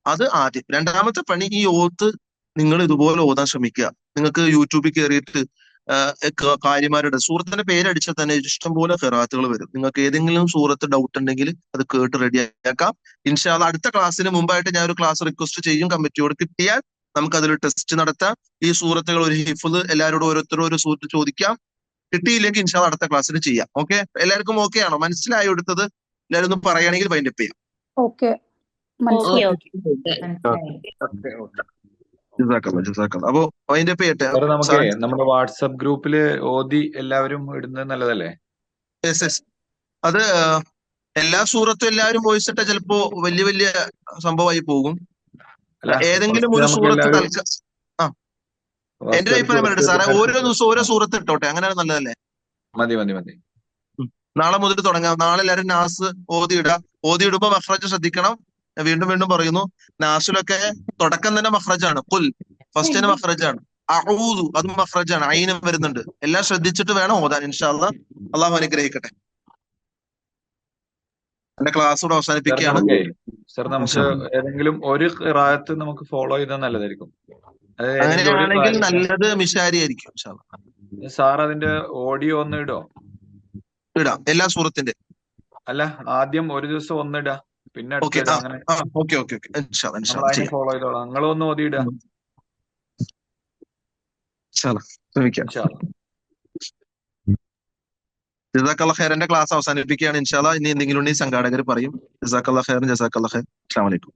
അത് ആദ്യം. രണ്ടാമത്തെ പണി, ഈ ഓത്ത് നിങ്ങൾ ഇതുപോലെ ഓതാൻ ശ്രമിക്കുക. നിങ്ങൾക്ക് യൂട്യൂബിൽ കയറിയിട്ട് കാര്യമാരുടെ സൂറത്തിന്റെ പേരടിച്ചാൽ തന്നെ ഇഷ്ടംപോലെ ഖിറാത്തുകൾ വരും. നിങ്ങൾക്ക് ഏതെങ്കിലും സൂറത്ത് ഡൗട്ട് ഉണ്ടെങ്കിൽ അത് കേട്ട് റെഡിയാക്കാം. ഇൻഷാ അല്ലാഹ് അടുത്ത ക്ലാസ്സിന് മുമ്പായിട്ട് ഞാൻ ഒരു ക്ലാസ് റിക്വസ്റ്റ് ചെയ്യും. കമ്മിറ്റിയോട് കിട്ടിയാൽ നമുക്ക് അതിൽ ടെസ്റ്റ് നടത്താം. ഈ സൂറത്തുകൾ ഒരു ഹിഫ്ള് എല്ലാവരോടും ഓരോരുത്തരും ഒരു സൂറത്ത് ചോദിക്കാം. കിട്ടിയില്ലെങ്കിൽ ഇൻഷാ അല്ലാഹ് അടുത്ത ക്ലാസ്സിന് ചെയ്യാം. ഓക്കെ, എല്ലാവർക്കും ഓക്കെ ആണോ? മനസ്സിലായി എടുത്തത്? എല്ലാവരും ഒന്ന് പറയുകയാണെങ്കിൽ വൈൻഡപ്പ് ചെയ്യാം.
ഓക്കെ,
അപ്പൊ വൈൻഡപ്പ് ചെയ്യട്ടെ.
നമുക്ക് നമ്മുടെ വാട്സപ്പ് ഗ്രൂപ്പില് ഓതി എല്ലാവരും ഇടുന്നത് നല്ലതല്ലേ?
അത് എല്ലാ സൂറത്തും എല്ലാവരും വോയിസ് ഇട്ടാൽ ചിലപ്പോ വലിയ വലിയ സംഭവമായി പോകും. ഏതെങ്കിലും ഒരു സൂറത്ത് എന്റെ അഭിപ്രായം പറയട്ടെ സാറേ, ഓരോ ദിവസം ഓരോ സൂറത്ത് ഇട്ടോട്ടെ, അങ്ങനെ നല്ലതല്ലേ?
മതി മതി മതി.
നാളെ മുതൽ തുടങ്ങാം. നാളെ എല്ലാവരും നാസ് ഓതിയിടുക. ഓതിയിടുമ്പോ മഖ്റജ് ശ്രദ്ധിക്കണം. വീണ്ടും വീണ്ടും പറയുന്നു, നാസിലൊക്കെ തുടക്കം തന്നെ മഖ്റജാണ്. ഖുൽ ഫസ്റ്റ് തന്നെ മഖ്റജാണ്. അഊദു അതും മഖ്റജാണ്, ഐനും വരുന്നുണ്ട്. എല്ലാം ശ്രദ്ധിച്ചിട്ട് വേണം ഓതാൻ. ഇൻഷാ അല്ലാഹ് അള്ളാഹു അനുഗ്രഹിക്കട്ടെ. എന്റെ ക്ലാസ് കൂടെ അവസാനിപ്പിക്കുകയാണ്.
സർ, നമുക്ക് ഏതെങ്കിലും ഒരു ഖിറാഅത്ത് നമുക്ക് ഫോളോ ചെയ്താൽ നല്ലതായിരിക്കും.
അങ്ങനെയാണെങ്കിൽ നല്ലത് മിശാരി ആയിരിക്കും.
സാർ അതിന്റെ ഓഡിയോ ഒന്ന്
ഇടാം എല്ലാ സൂറത്തിന്റെ.
അല്ല, ആദ്യം ഒരു ദിവസം ഒന്നിടാ, പിന്നെ ഫോളോ ചെയ്തോളാം. നിങ്ങളൊന്ന് ഓതിയിടാ.
ജസാക്കല്ലാഹ് ഖൈർ. എന്റെ ക്ലാസ് അവസാനിപ്പിക്കുകയാണ്. ഇൻഷാ അല്ലാഹ് ഇനി എന്തെങ്കിലും ഉണ്ടെങ്കിൽ സംഘാടകർ പറയും. ജസാക്കല്ലാഹ് ഖൈർ. ജസാക്കല്ലാഹ് ഖൈർ. അസ്സലാമു അലൈക്കും.